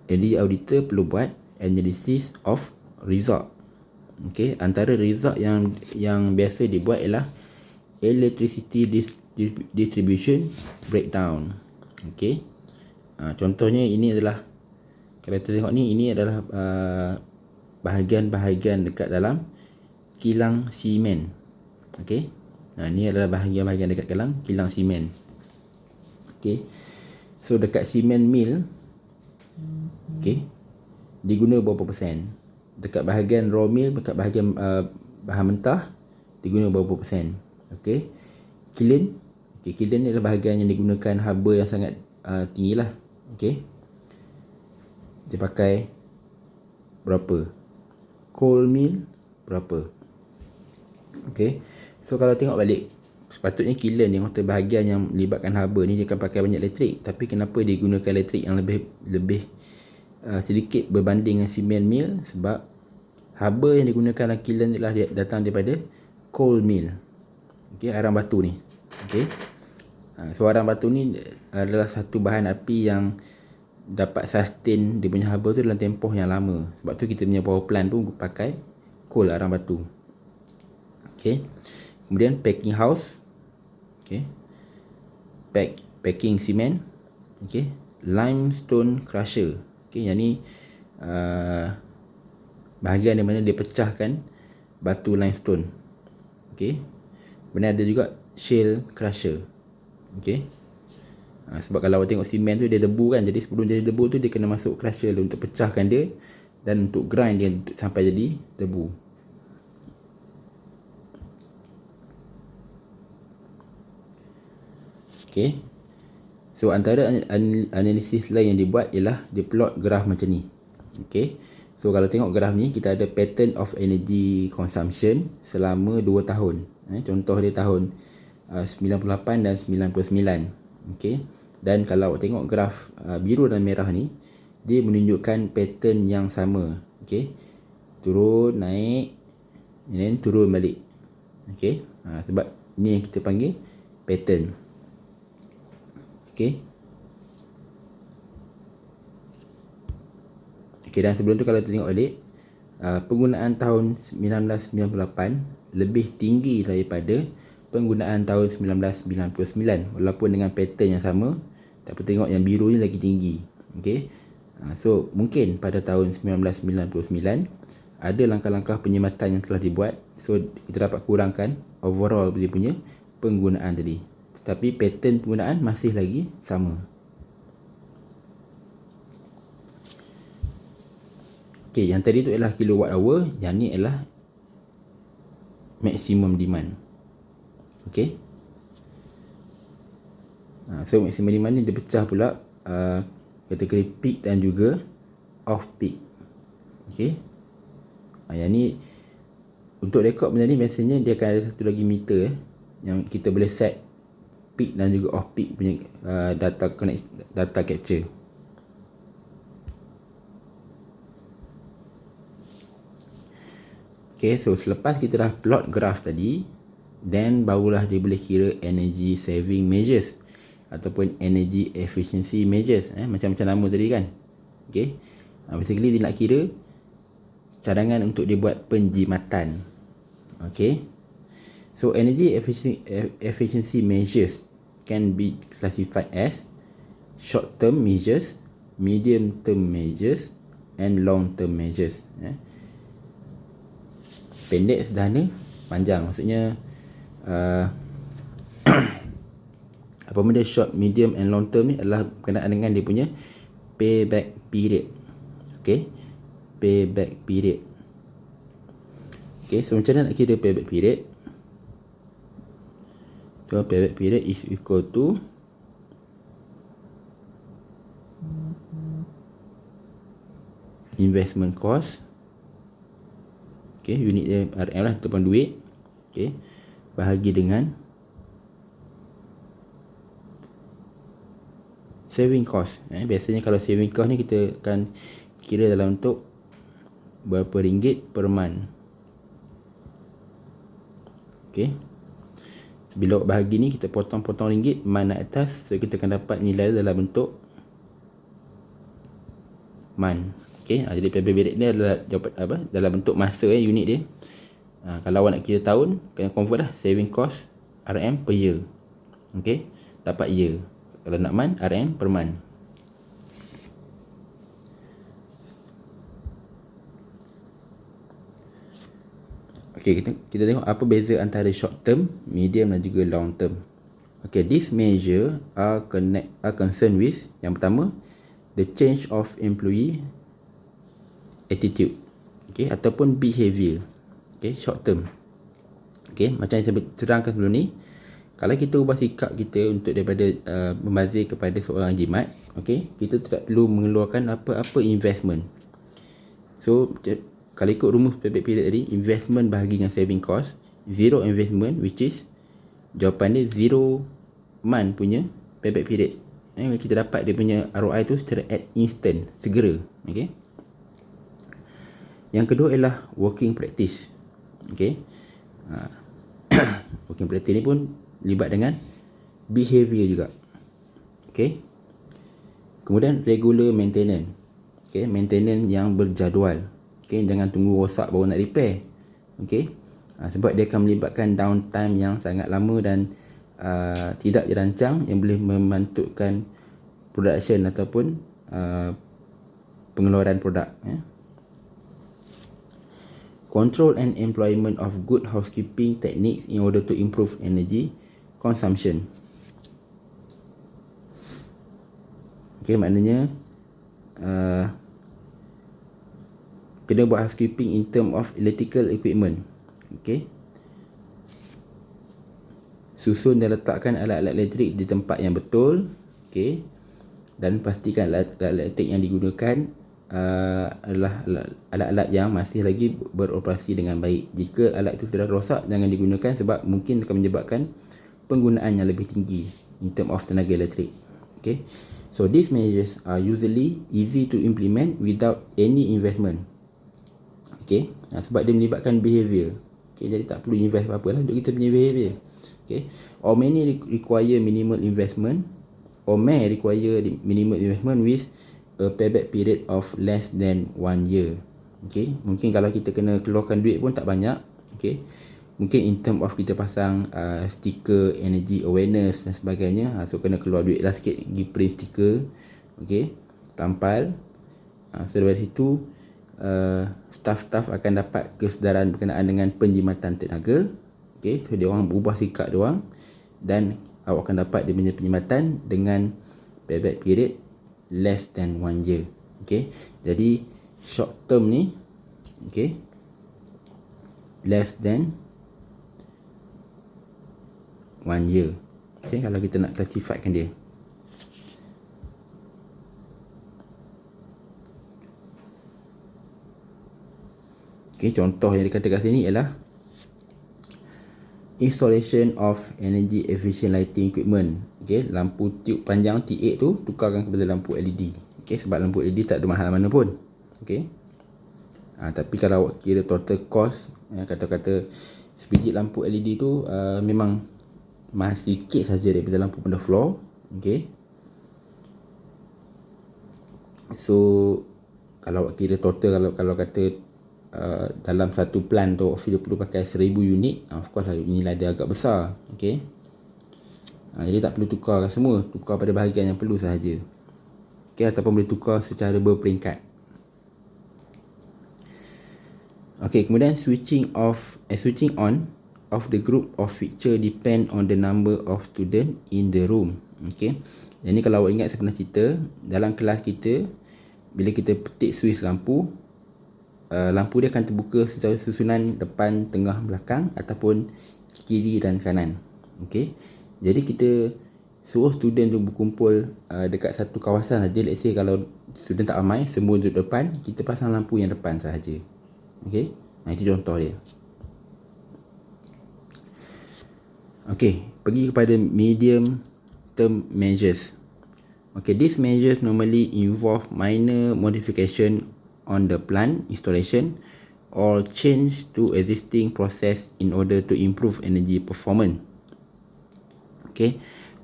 Speaker 1: jadi auditor perlu buat analysis of result. Okay, antara result yang biasa dibuat ialah electricity distribution breakdown. Okay. Contohnya ini adalah, kalau kita tengok ni, ini adalah bahagian-bahagian dekat dalam kilang simen. Okay. Ni adalah bahagian-bahagian dekat dalam kilang simen. Okay. So dekat simen mill, okay, diguna berapa persen? Dekat bahagian raw mill, dekat bahagian bahan mentah, diguna berapa persen? Okay. Kiln, okay, kiln ni adalah bahagian yang digunakan haba yang sangat tinggi lah. Okay. Dia pakai berapa? Coal mill berapa? Okay. So kalau tengok balik, sepatutnya kiln yang kata bahagian yang melibatkan haba ni dia akan pakai banyak elektrik. Tapi kenapa dia gunakan elektrik yang lebih sedikit berbanding dengan cement mill? Sebab haba yang digunakan dalam kiln adalah datang daripada coal mill. Okay, arang batu ni. Okay. So arang batu ni adalah satu bahan api yang dapat sustain dia punya haba tu dalam tempoh yang lama. Sebab tu kita punya power plant pun pakai coal, arang batu. Okay. Kemudian packing house. Okay. Packing cement. Okay. Limestone crusher. Okay, yang ni bahagian di mana dia pecahkan batu limestone. Okay. Kemudian ada juga shale crusher. Okay. Sebab kalau awak tengok simen tu dia debu kan, jadi sebelum jadi debu tu dia kena masuk crusher untuk pecahkan dia dan untuk grind dia sampai jadi debu. Okay. So antara analisis lain yang dibuat ialah dia plot graf macam ni. Okay. So kalau tengok graf ni, kita ada pattern of energy consumption selama 2 tahun. Contoh dia tahun 98 dan 99. Okay. Dan kalau tengok graf biru dan merah ni, dia menunjukkan pattern yang sama. Okay. Turun, naik, dan turun balik. Okay. Sebab ni yang kita panggil pattern. Okay. Okay, dan sebelum tu kalau kita tengok balik, penggunaan tahun 1998 lebih tinggi daripada penggunaan tahun 1999, walaupun dengan pattern yang sama, tapi tengok yang biru ni lagi tinggi. Okay. So mungkin pada tahun 1999 ada langkah-langkah penyematan yang telah dibuat, so kita dapat kurangkan overall dia punya penggunaan tadi, tapi pattern penggunaan masih lagi sama. Okay, yang tadi tu ialah kilowatt hour, yang ni ialah maximum demand. Okay. So maximum demand ni dia pecah pula kategori peak dan juga off peak. Okay. Yang ni untuk rekod benda ni, biasanya dia akan ada satu lagi meter yang kita boleh set peak dan juga off peak punya data capture. Okay, so selepas kita dah plot graf tadi, then barulah dia boleh kira energy saving measures ataupun energy efficiency measures. Macam-macam nama tadi kan. Okay. Basically dia nak kira cadangan untuk dia buat penjimatan. Okay. So energy efficiency measures can be classified as short term measures, medium term measures and long term measures. Pendek, sederhana, panjang. Maksudnya apa benda short, medium and long term ni adalah berkenaan dengan dia punya payback period. Okay. Payback period. Okay, so macam mana nak kira payback period? So payback period is equal to investment cost. Okay, unit dia RM lah, ataupun duit. Okay, bahagi dengan saving cost. Biasanya kalau saving cost ni kita akan kira dalam bentuk berapa ringgit per month. Okay, bila bahagi ni kita potong-potong ringgit month atas, so kita akan dapat nilai dalam bentuk month. Okay, jadi payback period ni adalah dalam bentuk masa unit dia. Kalau awak nak kira tahun, kena convert lah saving cost RM per year. Okay, dapat year. Kalau nak month, RM per month. Okay, kita tengok apa beza antara short term, medium dan juga long term. Okay, this measure are concerned with, yang pertama, the change of employee attitude, okay, ataupun behavior. Okay, short term. Okay, macam yang saya terangkan sebelum ni, kalau kita ubah sikap kita untuk daripada membazir kepada seorang jimat, okay, kita tidak perlu mengeluarkan apa-apa investment. So kalau ikut rumus payback period tadi, investment bahagi dengan saving cost, zero investment, which is jawapan dia 0 month punya payback period. Kita dapat dia punya ROI tu secara instant, segera. Okay. Yang kedua ialah working practice. Okay. Working practice ni pun libat dengan behavior juga. Okay. Kemudian regular maintenance. Okay, maintenance yang berjadual. Okay, jangan tunggu rosak baru nak repair. Okay. Sebab dia akan melibatkan downtime yang sangat lama dan tidak dirancang, yang boleh memantulkan production ataupun pengeluaran produk. Control and employment of good housekeeping techniques in order to improve energy consumption. Okay, maknanya kena buat housekeeping in term of electrical equipment. Okay, susun dan letakkan alat-alat elektrik di tempat yang betul. Okay, dan pastikan alat-alat elektrik yang digunakan adalah alat-alat yang masih lagi beroperasi dengan baik. Jika alat itu sudah rosak, jangan digunakan sebab mungkin akan menyebabkan penggunaan yang lebih tinggi in term of tenaga elektrik. Okay, so these measures are usually easy to implement without any investment. Okay, sebab dia melibatkan behavior. Okay, jadi tak perlu invest apa-apa lah untuk kita punya behavior. Okay, or many require minimal investment, or may require minimal investment with a payback period of less than 1 year. Okay, mungkin kalau kita kena keluarkan duit pun tak banyak. Okay, mungkin in term of kita pasang stiker energy awareness dan sebagainya, so kena keluar duit lah sikit pergi print stiker. Okay, tampal. So dari situ staff-staff akan dapat kesedaran berkenaan dengan penjimatan tenaga. Okay, so dia orang berubah sikap dia orang, dan awak akan dapat dia punya penjimatan dengan payback period less than 1 year. Okay, jadi short term ni, okay, less than 1 year. Okay, kalau kita nak classifykan dia. Okay, contoh yang dikata kat sini ialah installation of energy efficient lighting equipment. Okay, lampu tiup panjang T8 tu tukarkan kepada lampu LED. Okay, sebab lampu LED tak ada mahal mana pun. Okay, tapi kalau awak kira total cost, kata-kata sebiji lampu LED tu memang mahal sikit saja daripada lampu benda floor. Okay, so kalau awak kira total, kalau kata dalam satu plan tu dia perlu pakai 1000 unit, of course lah nilai dia agak besar. Okay, jadi tak perlu tukar semua, tukar pada bahagian yang perlu sahaja. Okay, ataupun boleh tukar secara berperingkat. Okay, kemudian switching on of the group of fixture depend on the number of student in the room. Okay, jadi kalau awak ingat saya pernah cerita dalam kelas kita, bila kita petik switch lampu, lampu dia akan terbuka secara susunan depan, tengah, belakang ataupun kiri dan kanan. Okay, jadi kita suruh student tu berkumpul dekat satu kawasan saja. Let's say kalau student tak ramai, semua duduk depan, kita pasang lampu yang depan sahaja. Okay, itu contoh dia. Okay, pergi kepada medium term measures. Okay, these measures normally involve minor modification on the plant installation or change to existing process in order to improve energy performance. Okay,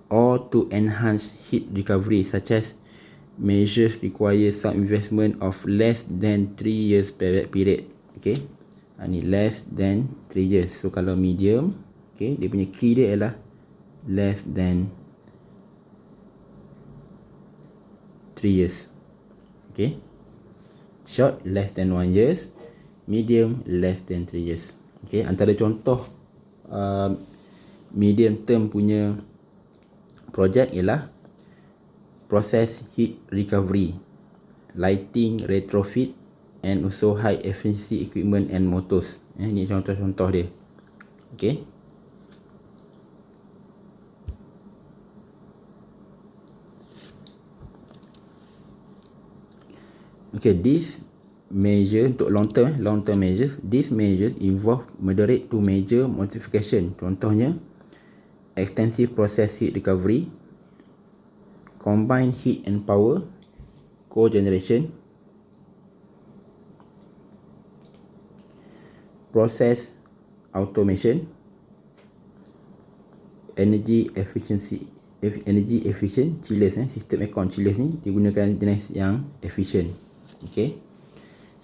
Speaker 1: or to enhance heat recovery, such as measures require some investment of less than 3 years payback period. Okay, ni less than 3 years. So kalau medium, okay, dia punya key dia ialah less than 3 years. Okay, short less than 1 years, medium less than 3 years. Okay, antara contoh medium term punya project ialah process heat recovery, lighting retrofit, and also high efficiency equipment and motors. Ini contoh-contoh dia. Okay, okay, this measure untuk long term measures, these measures involve moderate to major modification. Contohnya extensive process heat recovery, combined heat and power cogeneration, process automation, energy efficient chillers. Sistem aircon chillers ni digunakan jenis yang efficient. Okay,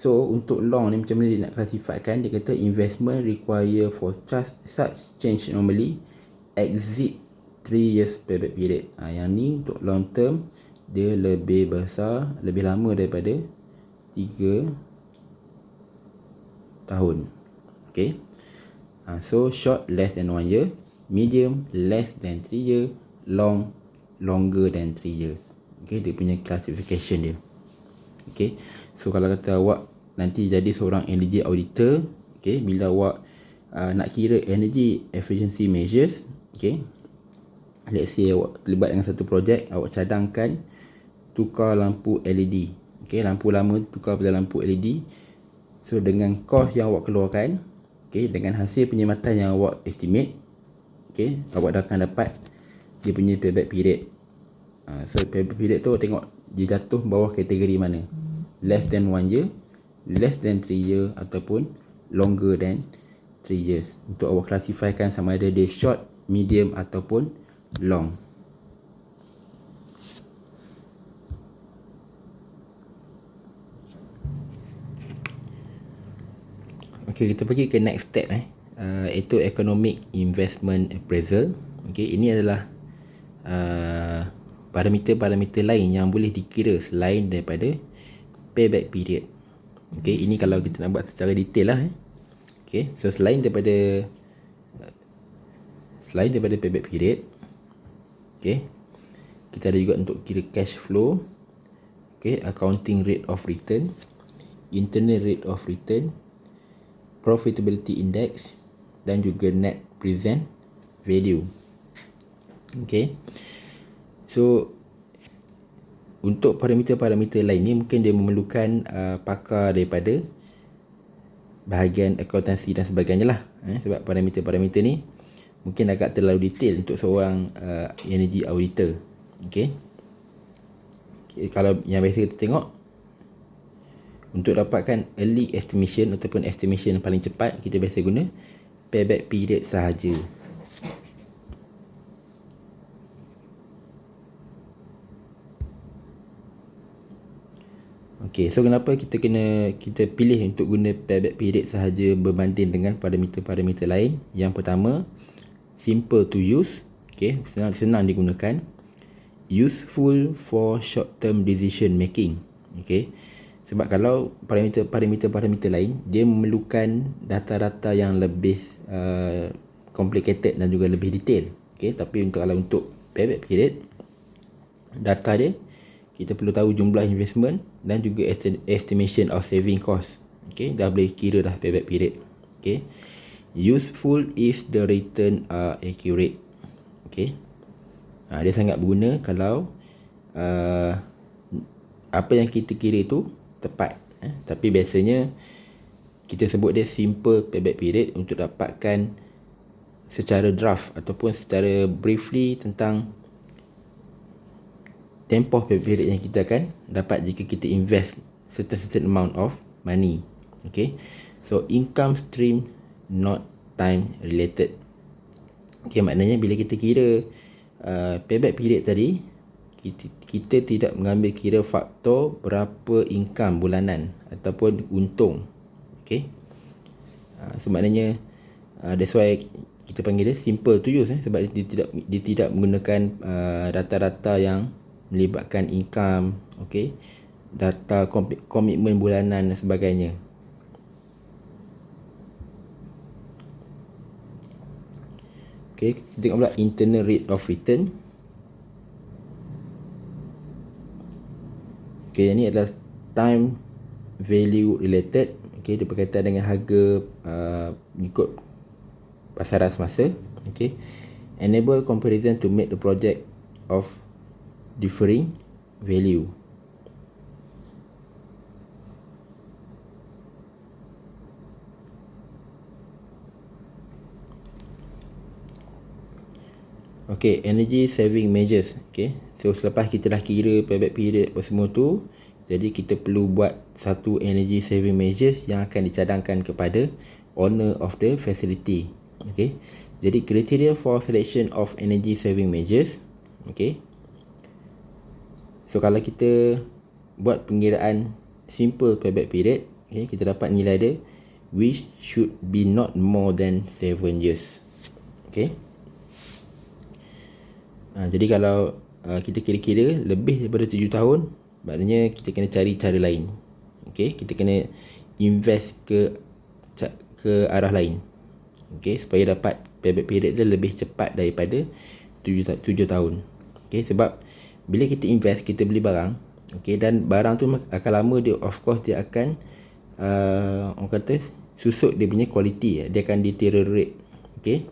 Speaker 1: so untuk long ni macam mana dia nak classifykan? Dia kata investment require for such change normally exceed 3 years payback period. Yang ni untuk long term dia lebih besar, lebih lama daripada 3 tahun. Okay, so short less than 1 year, medium less than 3 year, long longer than 3 years. Okay, dia punya classification dia. Okay, so kalau kata awak nanti jadi seorang energy auditor, okay, bila awak nak kira energy efficiency measures, okay, let's say awak terlibat dengan satu projek, awak cadangkan tukar lampu LED. Okay, lampu lama tukar pada lampu LED. So dengan kos yang awak keluarkan, okay, dengan hasil perkhidmatan yang awak estimate, okay, awak dah akan dapat dia punya payback period. So payback period tu tengok dia jatuh bawah kategori mana, less than 1 year, less than 3 year, ataupun longer than 3 years. Untuk awak klasifikasikan sama ada dia short, medium ataupun long. Okay, kita pergi ke next step iaitu economic investment appraisal. Okay, ini adalah parameter-parameter lain yang boleh dikira selain daripada payback period. Okay, ini kalau kita nak buat secara detail lah. Okay, so selain daripada payback period, okay, kita ada juga untuk kira cash flow, okay, accounting rate of return, internal rate of return, profitability index, dan juga net present value. Okay, so untuk parameter-parameter lain ni mungkin dia memerlukan pakar daripada bahagian akuntansi dan sebagainya lah, sebab parameter-parameter ni mungkin agak terlalu detail untuk seorang energy auditor. Okay, kalau yang biasa kita tengok, untuk dapatkan early estimation ataupun estimation yang paling cepat, kita biasa guna payback period sahaja. Okay, so kenapa kita pilih untuk guna payback period sahaja berbanding dengan parameter-parameter lain? Yang pertama, simple to use, okay, senang digunakan, useful for short term decision making. Okay, sebab kalau parameter-parameter lain, dia memerlukan data-data yang lebih complicated dan juga lebih detail. Okay, tapi kalau untuk payback period, data dia, kita perlu tahu jumlah investment dan juga estimation of saving cost. Okay, dah boleh kira dah payback period. Okay, useful if the return are accurate. Okay, dia sangat berguna kalau apa yang kita kira itu tepat. Tapi biasanya kita sebut dia simple payback period untuk dapatkan secara draft ataupun secara briefly tentang tempoh payback period yang kita akan dapat jika kita invest certain amount of money. Okay, so income stream not time related. Okay, maknanya bila kita kira payback period tadi, kita tidak mengambil kira faktor berapa income bulanan ataupun untung. Okay, so maknanya that's why kita panggil dia simple to use, sebab dia tidak menggunakan data-data yang melibatkan income, okay, data komitmen bulanan dan sebagainya. Okay, kita tengok pula internal rate of return. Okay, ini adalah time value related. Okay, dia berkaitan dengan harga ikut pasaran semasa. Okay, enable comparison to make the project of differing value. Okay, energy saving measures. Okay, so selepas kita dah kira payback period apa semua tu, jadi kita perlu buat satu energy saving measures yang akan dicadangkan kepada owner of the facility. Okay, jadi criteria for selection of energy saving measures. Okay, so kalau kita buat pengiraan simple payback period, okay, kita dapat nilai dia which should be not more than 7 years. Okay, jadi kalau kita kira-kira lebih daripada 7 tahun, maknanya kita kena cari cara lain. Okay, kita kena invest ke arah lain. Okay, supaya dapat payback period dia lebih cepat daripada 7 tahun. Okay, sebab bila kita invest, kita beli barang, okay, dan barang tu akan lama dia, of course dia akan orang kata susut dia punya quality, dia akan deteriorate. Okay,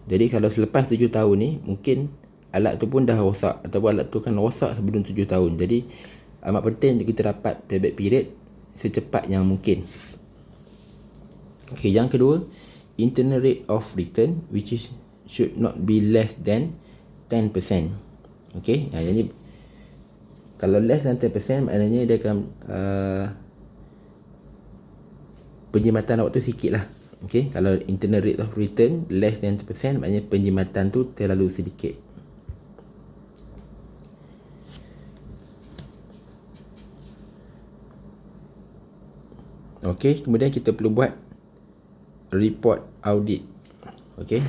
Speaker 1: jadi kalau selepas 7 tahun ni, mungkin alat tu pun dah rosak ataupun alat tu kan rosak sebelum 7 tahun. Jadi amat penting untuk kita dapat payback period secepat yang mungkin. Okay, yang kedua, internal rate of return which is should not be less than 10%. Okay, jadi kalau less than 10% maknanya dia akan penjimatan awak tu sikit lah. Okay, kalau internal rate of return less than 10%, maknanya penjimatan tu terlalu sedikit. Okay, kemudian kita perlu buat report audit. Okay,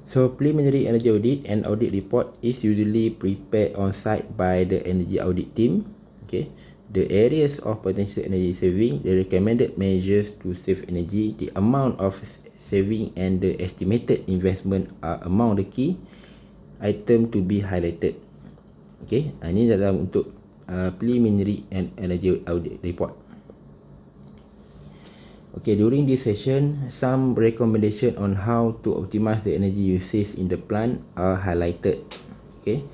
Speaker 1: so preliminary energy audit and audit report is usually prepared on site by the energy audit team. Okay, the areas of potential energy saving, the recommended measures to save energy, the amount of saving and the estimated investment are among the key item to be highlighted. Okay, ini dalam untuk preliminary and energy audit report. Okay, during this session, some recommendation on how to optimize the energy usage in the plant are highlighted. Okay,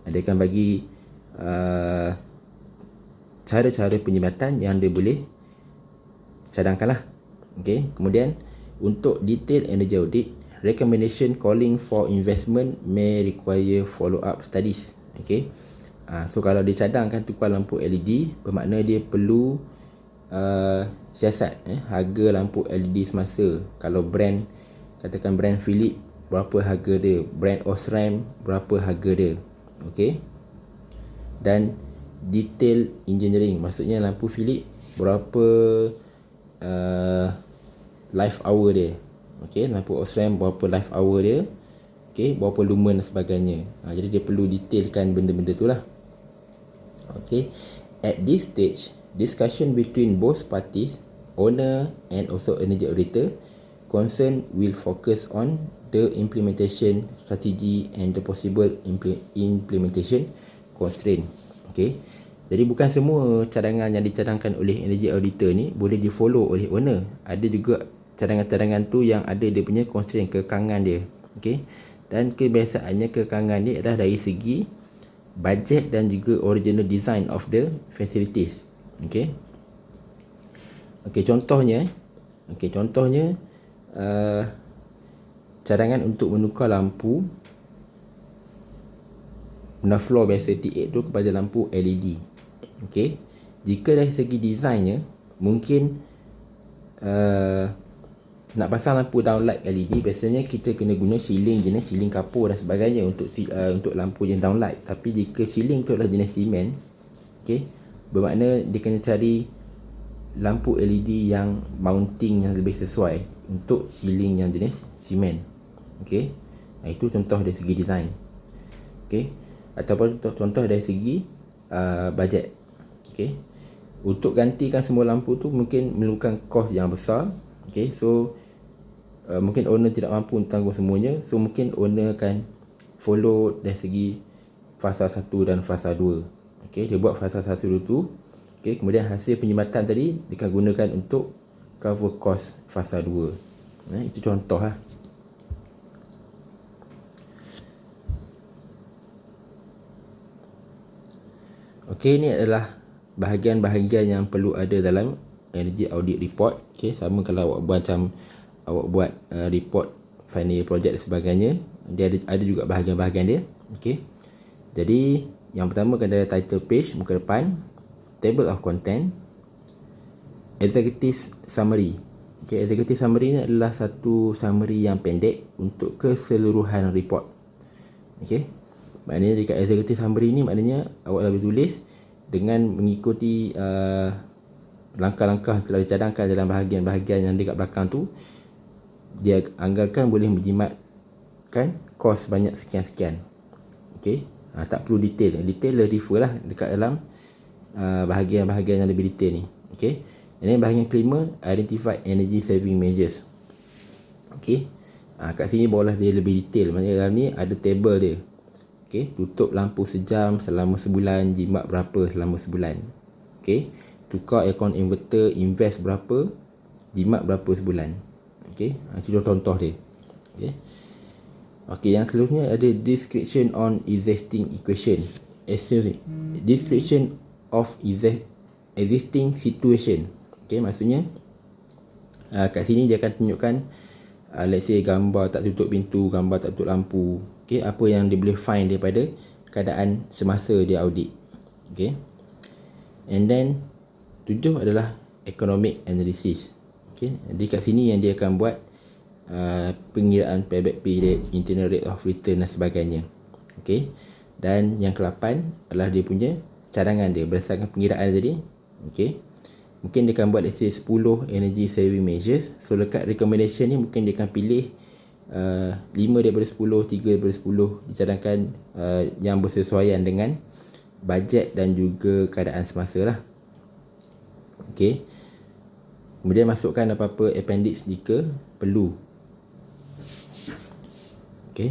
Speaker 1: dia akan bagi cara-cara penjimatan yang dia boleh cadangkan lah. Okay, kemudian untuk detail energy audit, recommendation calling for investment may require follow up studies. Okay, so kalau dia cadangkan tukar lampu LED, bermakna dia perlu siasat harga lampu LED semasa. Kalau brand, katakan brand Philips, berapa harga dia, brand Osram, berapa harga dia. Okay, dan detail engineering, maksudnya lampu Philips berapa life hour dia. Okay, lampu Osram berapa life hour dia. Okay, berapa lumen dan sebagainya. Jadi dia perlu detailkan benda-benda tu lah. Okay, at this stage, discussion between both parties, owner and also energy auditor concerned, will focus on the implementation strategy and the possible implementation constraint. Okay, jadi bukan semua cadangan yang dicadangkan oleh energy auditor ni boleh di follow oleh owner. Ada juga cadangan-cadangan tu yang ada dia punya constraint, kekangan dia. Okay, dan kebiasaannya kekangan dia adalah dari segi budget dan juga original design of the facilities. Okay, contohnya cadangan untuk menukar lampu benda floor biasa T8 tu kepada lampu LED. Okay, jika dari segi desainnya mungkin nak pasang lampu downlight LED, biasanya kita kena guna ceiling jenis ceiling kapur dan sebagainya untuk lampu yang downlight. Tapi jika ceiling tu adalah jenis simen, okay, bermakna dia kena cari lampu LED yang mounting yang lebih sesuai untuk ceiling yang jenis simen. Okay, itu contoh dari segi design. Okay, ataupun contoh dari segi budget. Okay, untuk gantikan semua lampu tu mungkin memerlukan kos yang besar. Okay, so mungkin owner tidak mampu tanggung semuanya. So mungkin owner akan follow dari segi fasa 1 dan fasa 2. Okay, dia buat fasa 1 dulu tu. Okay, kemudian hasil penjimatan tadi dia akan gunakan untuk cover cost fasa 2. Itu contoh lah. Okay, ini adalah bahagian-bahagian yang perlu ada dalam energy audit report. Okay, sama kalau awak buat report final year project dan sebagainya, dia ada juga bahagian-bahagian dia. Okay, jadi yang pertama ada title page muka depan, table of content, executive summary. Okay, executive summary ni adalah satu summary yang pendek untuk keseluruhan report. Okay, maknanya dekat executive summary ni maknanya awak boleh tulis dengan mengikuti langkah-langkah yang telah dicadangkan dalam bahagian-bahagian yang dekat belakang tu. Dia anggarkan boleh menjimatkan kos banyak sekian-sekian. Okay, tak perlu detail refer lah dekat dalam bahagian-bahagian yang lebih detail ni. Okay, ini bahagian kelima, identify energy saving measures. Okay, kat sini barulah dia lebih detail. Maksudnya dalam ni ada table dia. Okay, tutup lampu sejam selama sebulan, jimat berapa selama sebulan. Okay, tukar aircon inverter, invest berapa, jimat berapa sebulan. Okay, itu contoh dia. Okay, Okey, yang seterusnya ada description on existing equation. Description of existing situation. Okey, maksudnya kat sini dia akan tunjukkan let's say gambar tak tutup pintu, gambar tak tutup lampu. Okey, apa yang dia boleh find daripada keadaan semasa dia audit. Okey. And then 7 adalah economic analysis. Okey, jadi kat sini yang dia akan buat pengiraan payback period, internal rate of return dan sebagainya. Okey. Dan yang ke-8 adalah dia punya cadangan dia berdasarkan pengiraan tadi. Okey. Mungkin dia akan buat let's say 10 energy saving measures. So dekat recommendation ni mungkin dia akan pilih 5 daripada 10, 3 daripada 10 dicadangkan yang bersesuaian dengan bajet dan juga keadaan semasa lah. Okey. Kemudian masukkan apa-apa appendix jika perlu. Okay.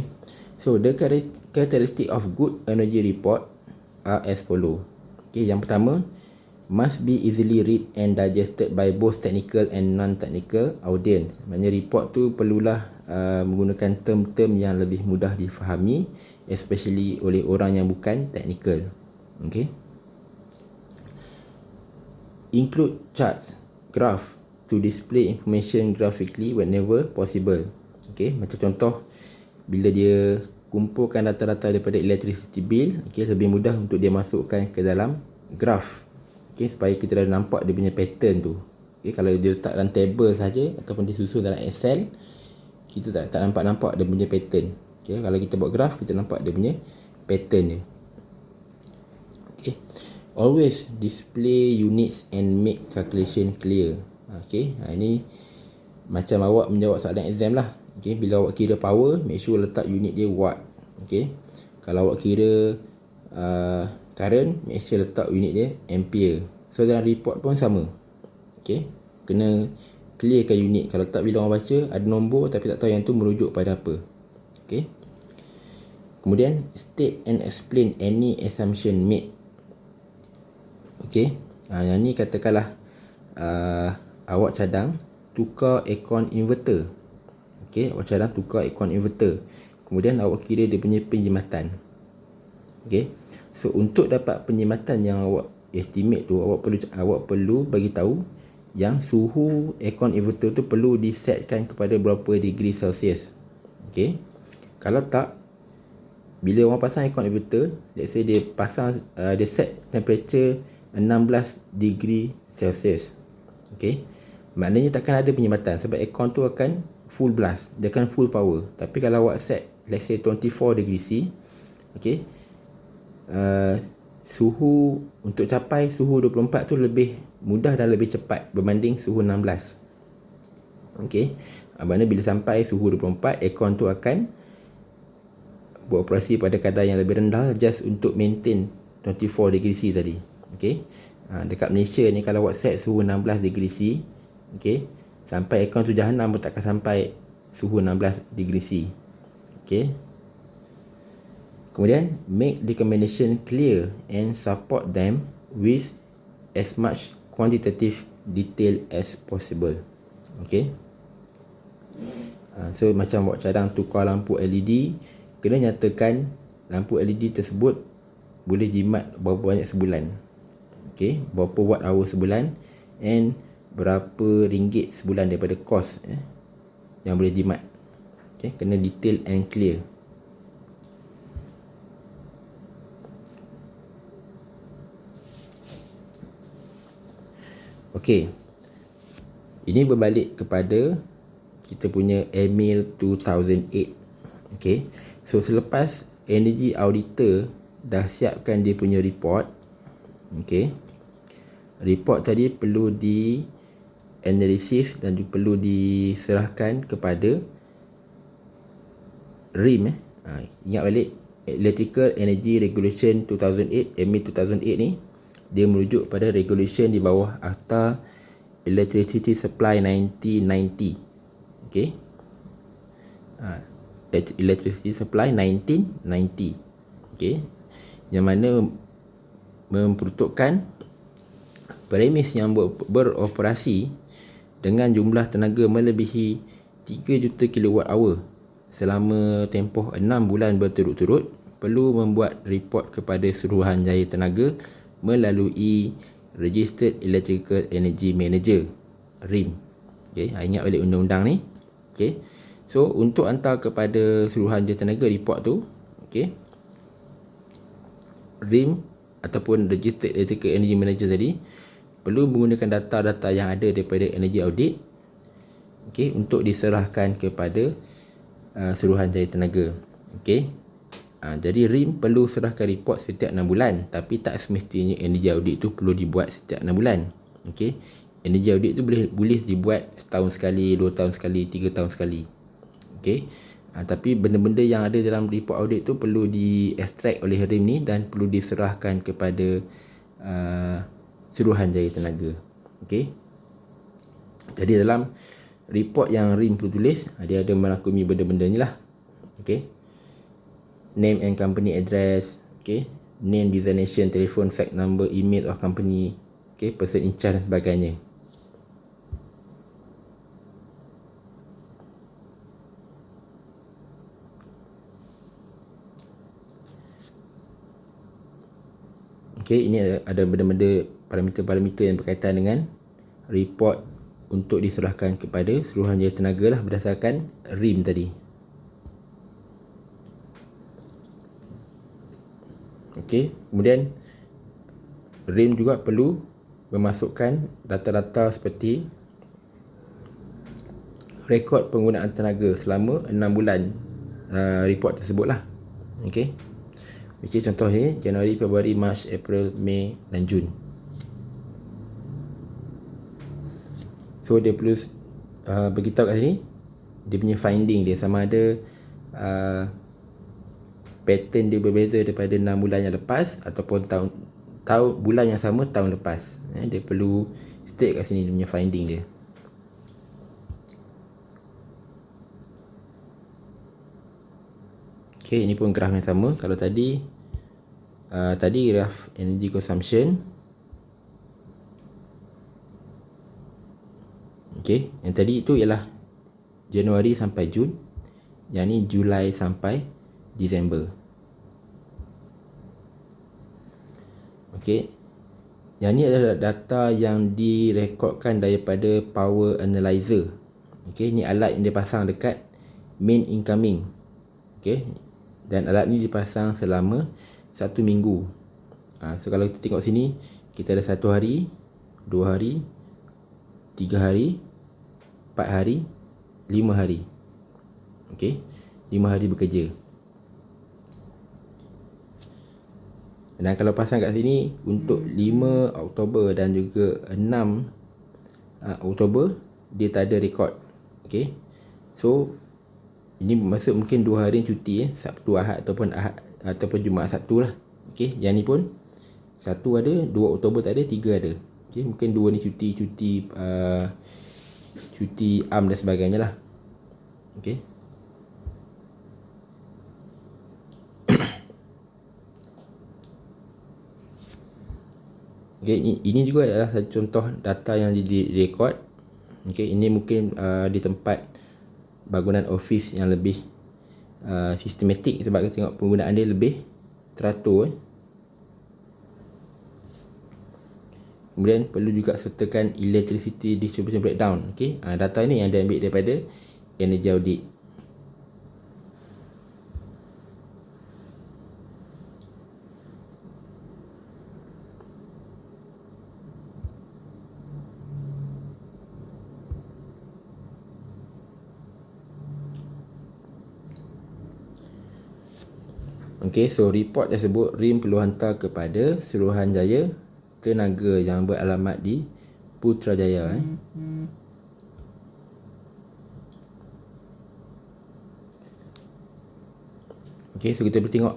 Speaker 1: So the characteristic of good energy report are as follow. Okay, yang pertama, must be easily read and digested by both technical and non-technical audience. Maksudnya report tu perlulah menggunakan term-term yang lebih mudah difahami, especially oleh orang yang bukan technical. Okay. Include charts, graph to display information graphically whenever possible. Okay, macam contoh bila dia kumpulkan data-data daripada electricity bill, okay, lebih mudah untuk dia masukkan ke dalam graph, okay, supaya kita dah nampak dia punya pattern tu. Okay, kalau dia letak dalam table saja ataupun disusun dalam Excel, kita tak nampak dia punya pattern. Okay, kalau kita buat graph, kita nampak dia punya pattern dia. Okay. Always display units and make calculation clear. Okay, ini macam awak menjawab soalan exam lah. Okay, bila awak kira power, make sure letak unit dia watt. Okay, kalau awak kira current, make sure letak unit dia ampere. So dalam report pun sama. Okay, kena clearkan unit. Kalau tak, bila orang baca ada nombor tapi tak tahu yang tu merujuk pada apa. Okay. Kemudian state and explain any assumption made. Okay, yang ni katakanlah awak cadang tukar aircon inverter. Okay, awak cadang tukar aircon inverter. Kemudian awak kira dia punya penjimatan. Okay, so untuk dapat penjimatan yang awak estimate tu, awak perlu bagi tahu yang suhu aircon inverter tu perlu disetkan kepada berapa degree Celsius. Okay, kalau tak, bila orang pasang aircon inverter, let's say dia pasang dia set temperature 16 degree Celsius. Okay, maknanya takkan ada penjimatan sebab aircon tu akan full blast, dia akan full power. Tapi kalau awak set let's say 24 degree C, okay, suhu untuk capai suhu 24 tu lebih mudah dan lebih cepat berbanding suhu 16. Okay, maknanya bila sampai suhu 24, aircon tu akan beroperasi pada kadar yang lebih rendah just untuk maintain 24 degree C tadi. Okay, dekat Malaysia ni kalau awak set suhu 16 degree C, okay, sampai aircon tu jahanam pun takkan sampai suhu 16 degree C. Okay. Kemudian make recommendation clear and support them with as much quantitative detail as possible. Okay. So macam buat cadang tukar lampu LED, kena nyatakan lampu LED tersebut boleh jimat berapa banyak sebulan. Okay, berapa watt hour sebulan and berapa ringgit sebulan daripada kos yang boleh jimat. Okay, kena detail and clear. Okay, ini berbalik kepada kita punya EMIL 2008. Okay, so selepas energy auditor dah siapkan dia punya report, okay, report tadi perlu di analisis dan juga perlu diserahkan kepada REM. Ingat balik, Electrical Energy Regulation 2008, EMIL 2008 ni dia merujuk pada regulation di bawah Akta Electricity Supply 1990. Okay, Electricity Supply 1990. Okay, yang mana memperuntukkan premis yang beroperasi dengan jumlah tenaga melebihi 3 juta kilowatt hour selama tempoh 6 bulan berturut-turut perlu membuat report kepada Suruhanjaya Tenaga melalui Registered Electrical Energy Manager, REM. Okay, ingat balik undang-undang ni. Okay, so untuk hantar kepada Suruhanjaya Tenaga report tu, okay, REM ataupun Registered Electrical Energy Manager tadi perlu menggunakan data-data yang ada daripada Energy Audit, okay, untuk diserahkan kepada Suruhanjaya Tenaga. Okay, jadi REM perlu serahkan report setiap 6 bulan, tapi tak semestinya Energy Audit tu perlu dibuat setiap 6 bulan. Okay, Energy Audit tu boleh dibuat setahun sekali, 2 tahun sekali, 3 tahun sekali. Okay, tapi benda-benda yang ada dalam report audit tu perlu di-extract oleh REM ni dan perlu diserahkan kepada Suruhanjaya Tenaga. Okay, jadi dalam report yang REM perlu tulis, dia ada merangkumi benda-benda ni lah. Okay, name and company address, okay, name, designation, telephone, fax number, email of company, okay, person in charge dan sebagainya. Okay, ini ada benda-benda parameter-parameter yang berkaitan dengan report untuk diserahkan kepada Suruhanjaya Tenaga lah berdasarkan REM tadi. Okay, kemudian REM juga perlu memasukkan data-data seperti rekod penggunaan tenaga selama 6 bulan report tersebut lah. Okay, which is contohnya Januari, Februari, Mac, April, Mei dan Jun. So dia perlu beritahu kat sini dia punya finding dia, sama ada pattern dia berbeza daripada 6 bulan yang lepas ataupun tahun bulan yang sama tahun lepas. Dia perlu state kat sini dia punya finding dia. Okay, ini pun graf yang sama. Kalau tadi graf energy consumption. Okay, yang tadi itu ialah Januari sampai Jun. Yang ni Julai sampai Disember. Okay, yang ni adalah data yang direkodkan daripada power analyzer. Okay, ni alat yang dia pasang dekat main incoming. Okay, dan alat ni dipasang selama 1 minggu. So kalau kita tengok sini, kita ada 1 hari, 2 hari, 3 hari, 4 hari, 5 hari. Okay, 5 hari bekerja. Dan kalau pasang kat sini untuk 5 Oktober dan juga 6 Oktober, dia tak ada rekod. Okay, so ini maksud mungkin 2 hari cuti, Sabtu, Ahad ataupun Jumaat, Sabtu lah. Okay, yang ni pun 1 ada, 2 Oktober tak ada, 3 ada. Okay, mungkin 2 ni cuti am dan sebagainya lah. Okay, okay, ini juga adalah satu contoh data yang direkod. Okay, ini mungkin di tempat bangunan office yang lebih sistematik, sebab kita tengok penggunaan dia lebih teratur. Kemudian perlu juga sertakan electricity distribution breakdown. Okay, data ni yang diambil daripada Energy Audit. Okay, so report tersebut REM perlu hantar kepada Suruhanjaya Tenaga yang beralamat di Putrajaya. Okay, so kita boleh tengok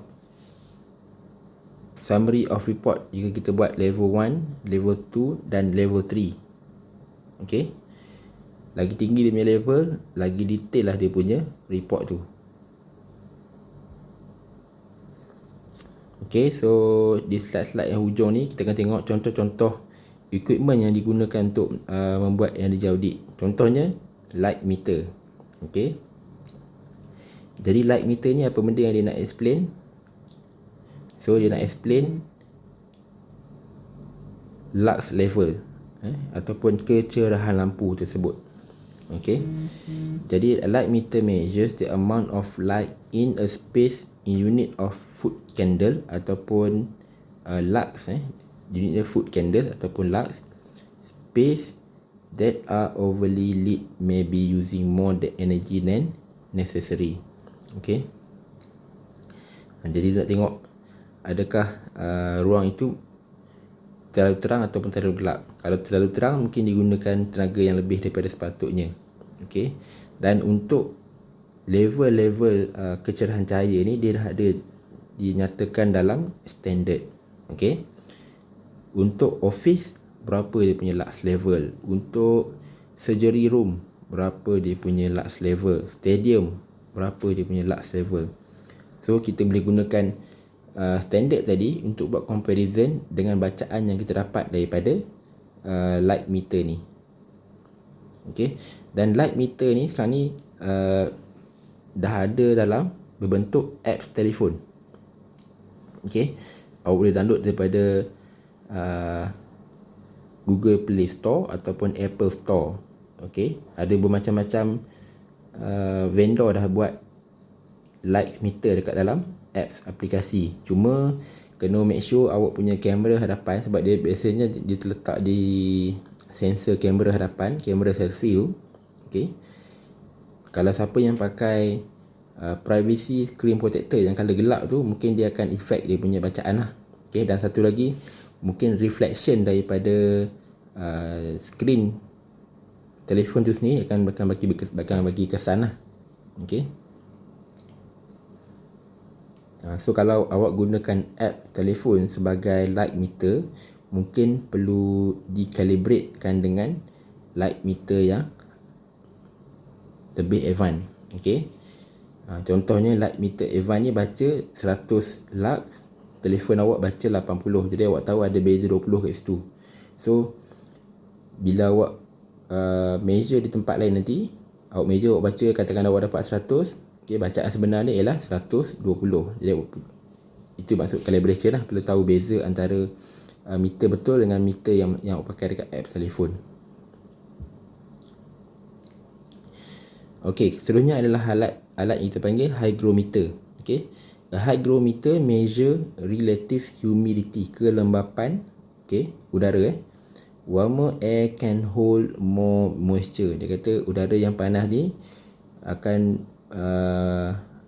Speaker 1: summary of report jika kita buat level 1, level 2 dan level 3. Okay, lagi tinggi dia punya level, lagi detail lah dia punya report tu. Okay, so di slide-slide yang hujung ni kita akan tengok contoh-contoh equipment yang digunakan untuk membuat energy audit. Contohnya light meter. Okay, Jadi light meter ni apa benda yang dia nak explain? So dia nak explain lux level ataupun kecerahan lampu tersebut. Okay. Jadi a light meter measures the amount of light in a space in unit of foot candle ataupun lux, unit of foot candle ataupun lux. Space that are overly lit may be using more energy than necessary. Okay. Jadi nak tengok adakah ruang itu terlalu terang ataupun terlalu gelap. Kalau terlalu terang mungkin digunakan tenaga yang lebih daripada sepatutnya. Okey. Dan untuk level-level kecerahan cahaya ni dia dah ada dinyatakan dalam standard. Okey. Untuk office berapa dia punya lux level, untuk surgery room berapa dia punya lux level, stadium berapa dia punya lux level. So kita boleh gunakan standard tadi untuk buat comparison dengan bacaan yang kita dapat daripada light meter ni. Okay. Dan light meter ni sekarang ni dah ada dalam berbentuk apps telefon. Okay. Awak boleh download daripada Google Play Store ataupun Apple Store. Okay. Ada bermacam-macam vendor dah buat light meter dekat dalam apps aplikasi. Cuma kena make sure awak punya kamera hadapan, sebab dia biasanya dia terletak di sensor kamera hadapan, kamera selfie tu. Okay. Kalau siapa yang pakai privacy screen protector yang colour gelap tu, mungkin dia akan effect dia punya bacaan lah. Okay. Dan satu lagi, mungkin reflection daripada screen telefon tu sendiri akan bagi kesan lah. Okay. So kalau awak gunakan app telefon sebagai light meter, mungkin perlu dicalibratekan dengan light meter yang lebih advance. Okay. Contohnya light meter advance ni baca 100 lux, telefon awak baca 80. Jadi awak tahu ada beza 20 kat situ. So bila awak measure di tempat lain nanti, awak measure, awak baca, katakan awak dapat 100. Okay, bacaan sebenarnya ialah 120. Jadi itu maksud calibration lah. Perlu tahu beza antara meter betul dengan meter yang awak pakai dekat app telefon. Okey, seterusnya adalah alat yang kita panggil hygrometer. Okey. A hygrometer measure relative humidity, kelembapan udara. Warmer air can hold more moisture. Dia kata udara yang panas ni akan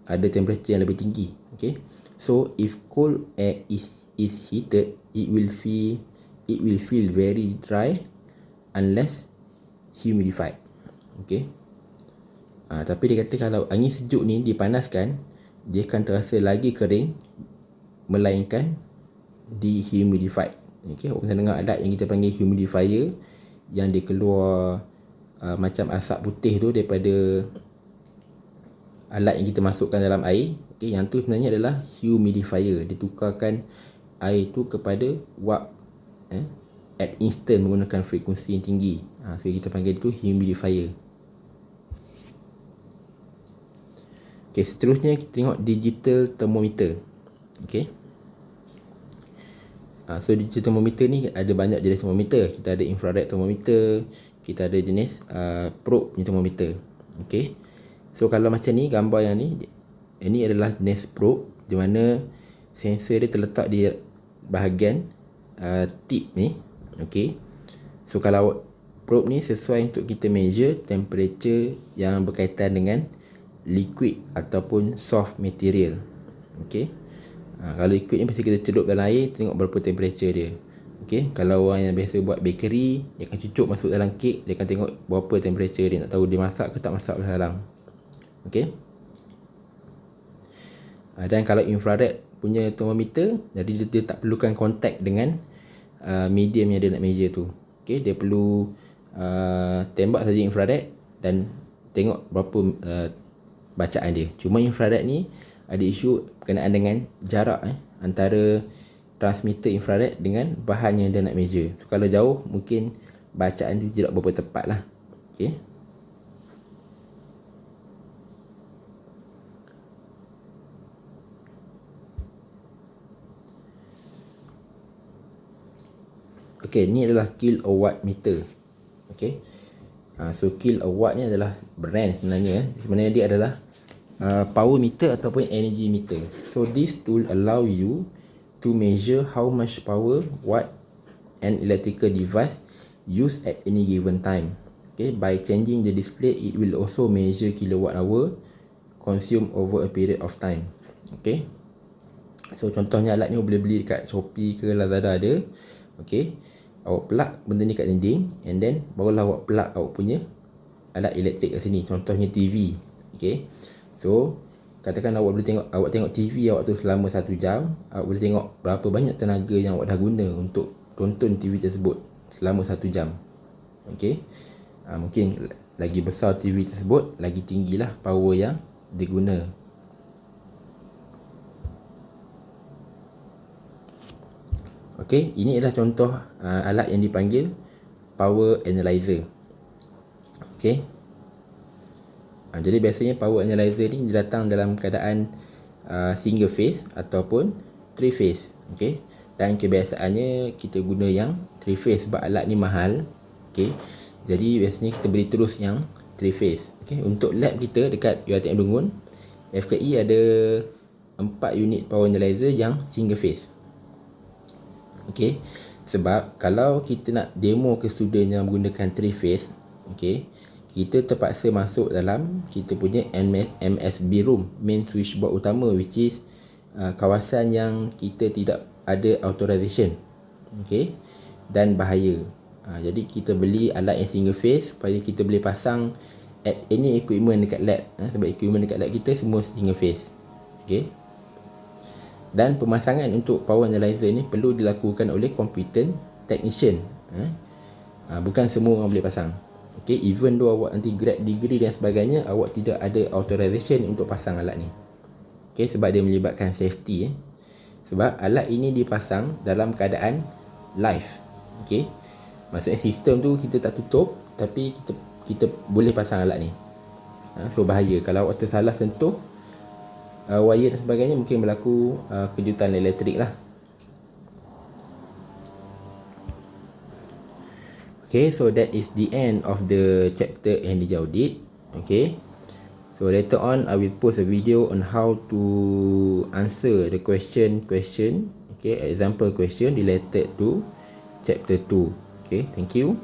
Speaker 1: ada temperature yang lebih tinggi. Okay. So if cold air is heated, it will feel very dry unless humidified. Okay. Tapi dia kata kalau angin sejuk ni dipanaskan, dia akan terasa lagi kering melainkan dehumidified. Okay. Awak pernah dengar alat yang kita panggil humidifier, yang dia keluar macam asap putih tu daripada alat yang kita masukkan dalam air. Okay, yang tu sebenarnya adalah humidifier. Dia tukarkan air tu kepada wap at instant menggunakan frekuensi yang tinggi. So kita panggil itu humidifier. Okay, seterusnya kita tengok digital thermometer. Okay. So digital thermometer ni ada banyak jenis thermometer. Kita ada infrared thermometer, kita ada jenis probe punya thermometer. Okay. So kalau macam ni, gambar yang ni, ini adalah jenis probe, di mana sensor dia terletak di bahagian tip ni. Okay. So kalau probe ni sesuai untuk kita measure temperature yang berkaitan dengan liquid ataupun soft material. Okay. Kalau liquid ni pasti kita celup dalam air, tengok berapa temperature dia. Okay. Kalau orang yang biasa buat bakery, dia akan cucuk masuk dalam kek, dia akan tengok berapa temperature dia, nak tahu dia masak ke tak masak dalam. Okay. Dan kalau infrared punya thermometer, jadi dia tak perlukan kontak dengan medium yang dia nak measure tu. Okay. Dia perlu tembak saja infrared dan tengok berapa bacaan dia. Cuma infrared ni ada isu berkenaan dengan jarak antara transmitter infrared dengan bahan yang dia nak measure. So, kalau jauh mungkin bacaan tu tidak berapa tepat lah. Okay. Okay, ni adalah kilowatt meter. Okay, so kilowatt ni adalah brand sebenarnya. Sebenarnya dia adalah power meter ataupun energy meter. So this tool allow you to measure how much power watt an electrical device use at any given time. Okay, by changing the display, it will also measure kilowatt hour consumed over a period of time. Okay, so contohnya alat ni boleh beli dekat Shopee ke Lazada ada. Okay, awak plug benda ni kat dinding, and then barulah awak plug awak punya alat elektrik kat sini. Contohnya TV. Okay, so katakan awak tengok TV awak tu selama 1 jam, awak boleh tengok berapa banyak tenaga yang awak dah guna untuk tonton TV tersebut selama 1 jam. Okay, mungkin lagi besar TV tersebut, lagi tinggilah power yang diguna. Okay, ini adalah contoh alat yang dipanggil power analyzer. Okay, jadi biasanya power analyzer ni datang dalam keadaan single phase ataupun 3 phase. Okay, dan kebiasaannya kita guna yang 3 phase sebab alat ni mahal. Okay, jadi biasanya kita beli terus yang 3 phase. Okay, untuk lab kita dekat UiTM Dungun, FKE ada 4 unit power analyzer yang single phase. Okay, sebab kalau kita nak demo ke student yang menggunakan 3 phase, okay, kita terpaksa masuk dalam kita punya MSB room, main switchboard utama, which is kawasan yang kita tidak ada authorization. Okay, dan bahaya. Jadi kita beli alat yang single phase supaya kita boleh pasang at any equipment dekat lab. Sebab equipment dekat lab kita semua single phase. Okay, dan pemasangan untuk power analyzer ni perlu dilakukan oleh competent technician. Bukan semua orang boleh pasang. Okay, even though awak nanti grad degree dan sebagainya, awak tidak ada authorization untuk pasang alat ni. Okay, sebab dia melibatkan safety. Sebab alat ini dipasang dalam keadaan live. Okay, maksudnya sistem tu kita tak tutup, tapi kita boleh pasang alat ni. So bahaya kalau awak tersalah sentuh wire dan sebagainya, mungkin berlaku kejutan elektrik lah. Okay, so that is the end of the chapter energy audit. Okay, so later on I will post a video on how to answer the question. Okay, example question related to chapter 2. Okay, thank you.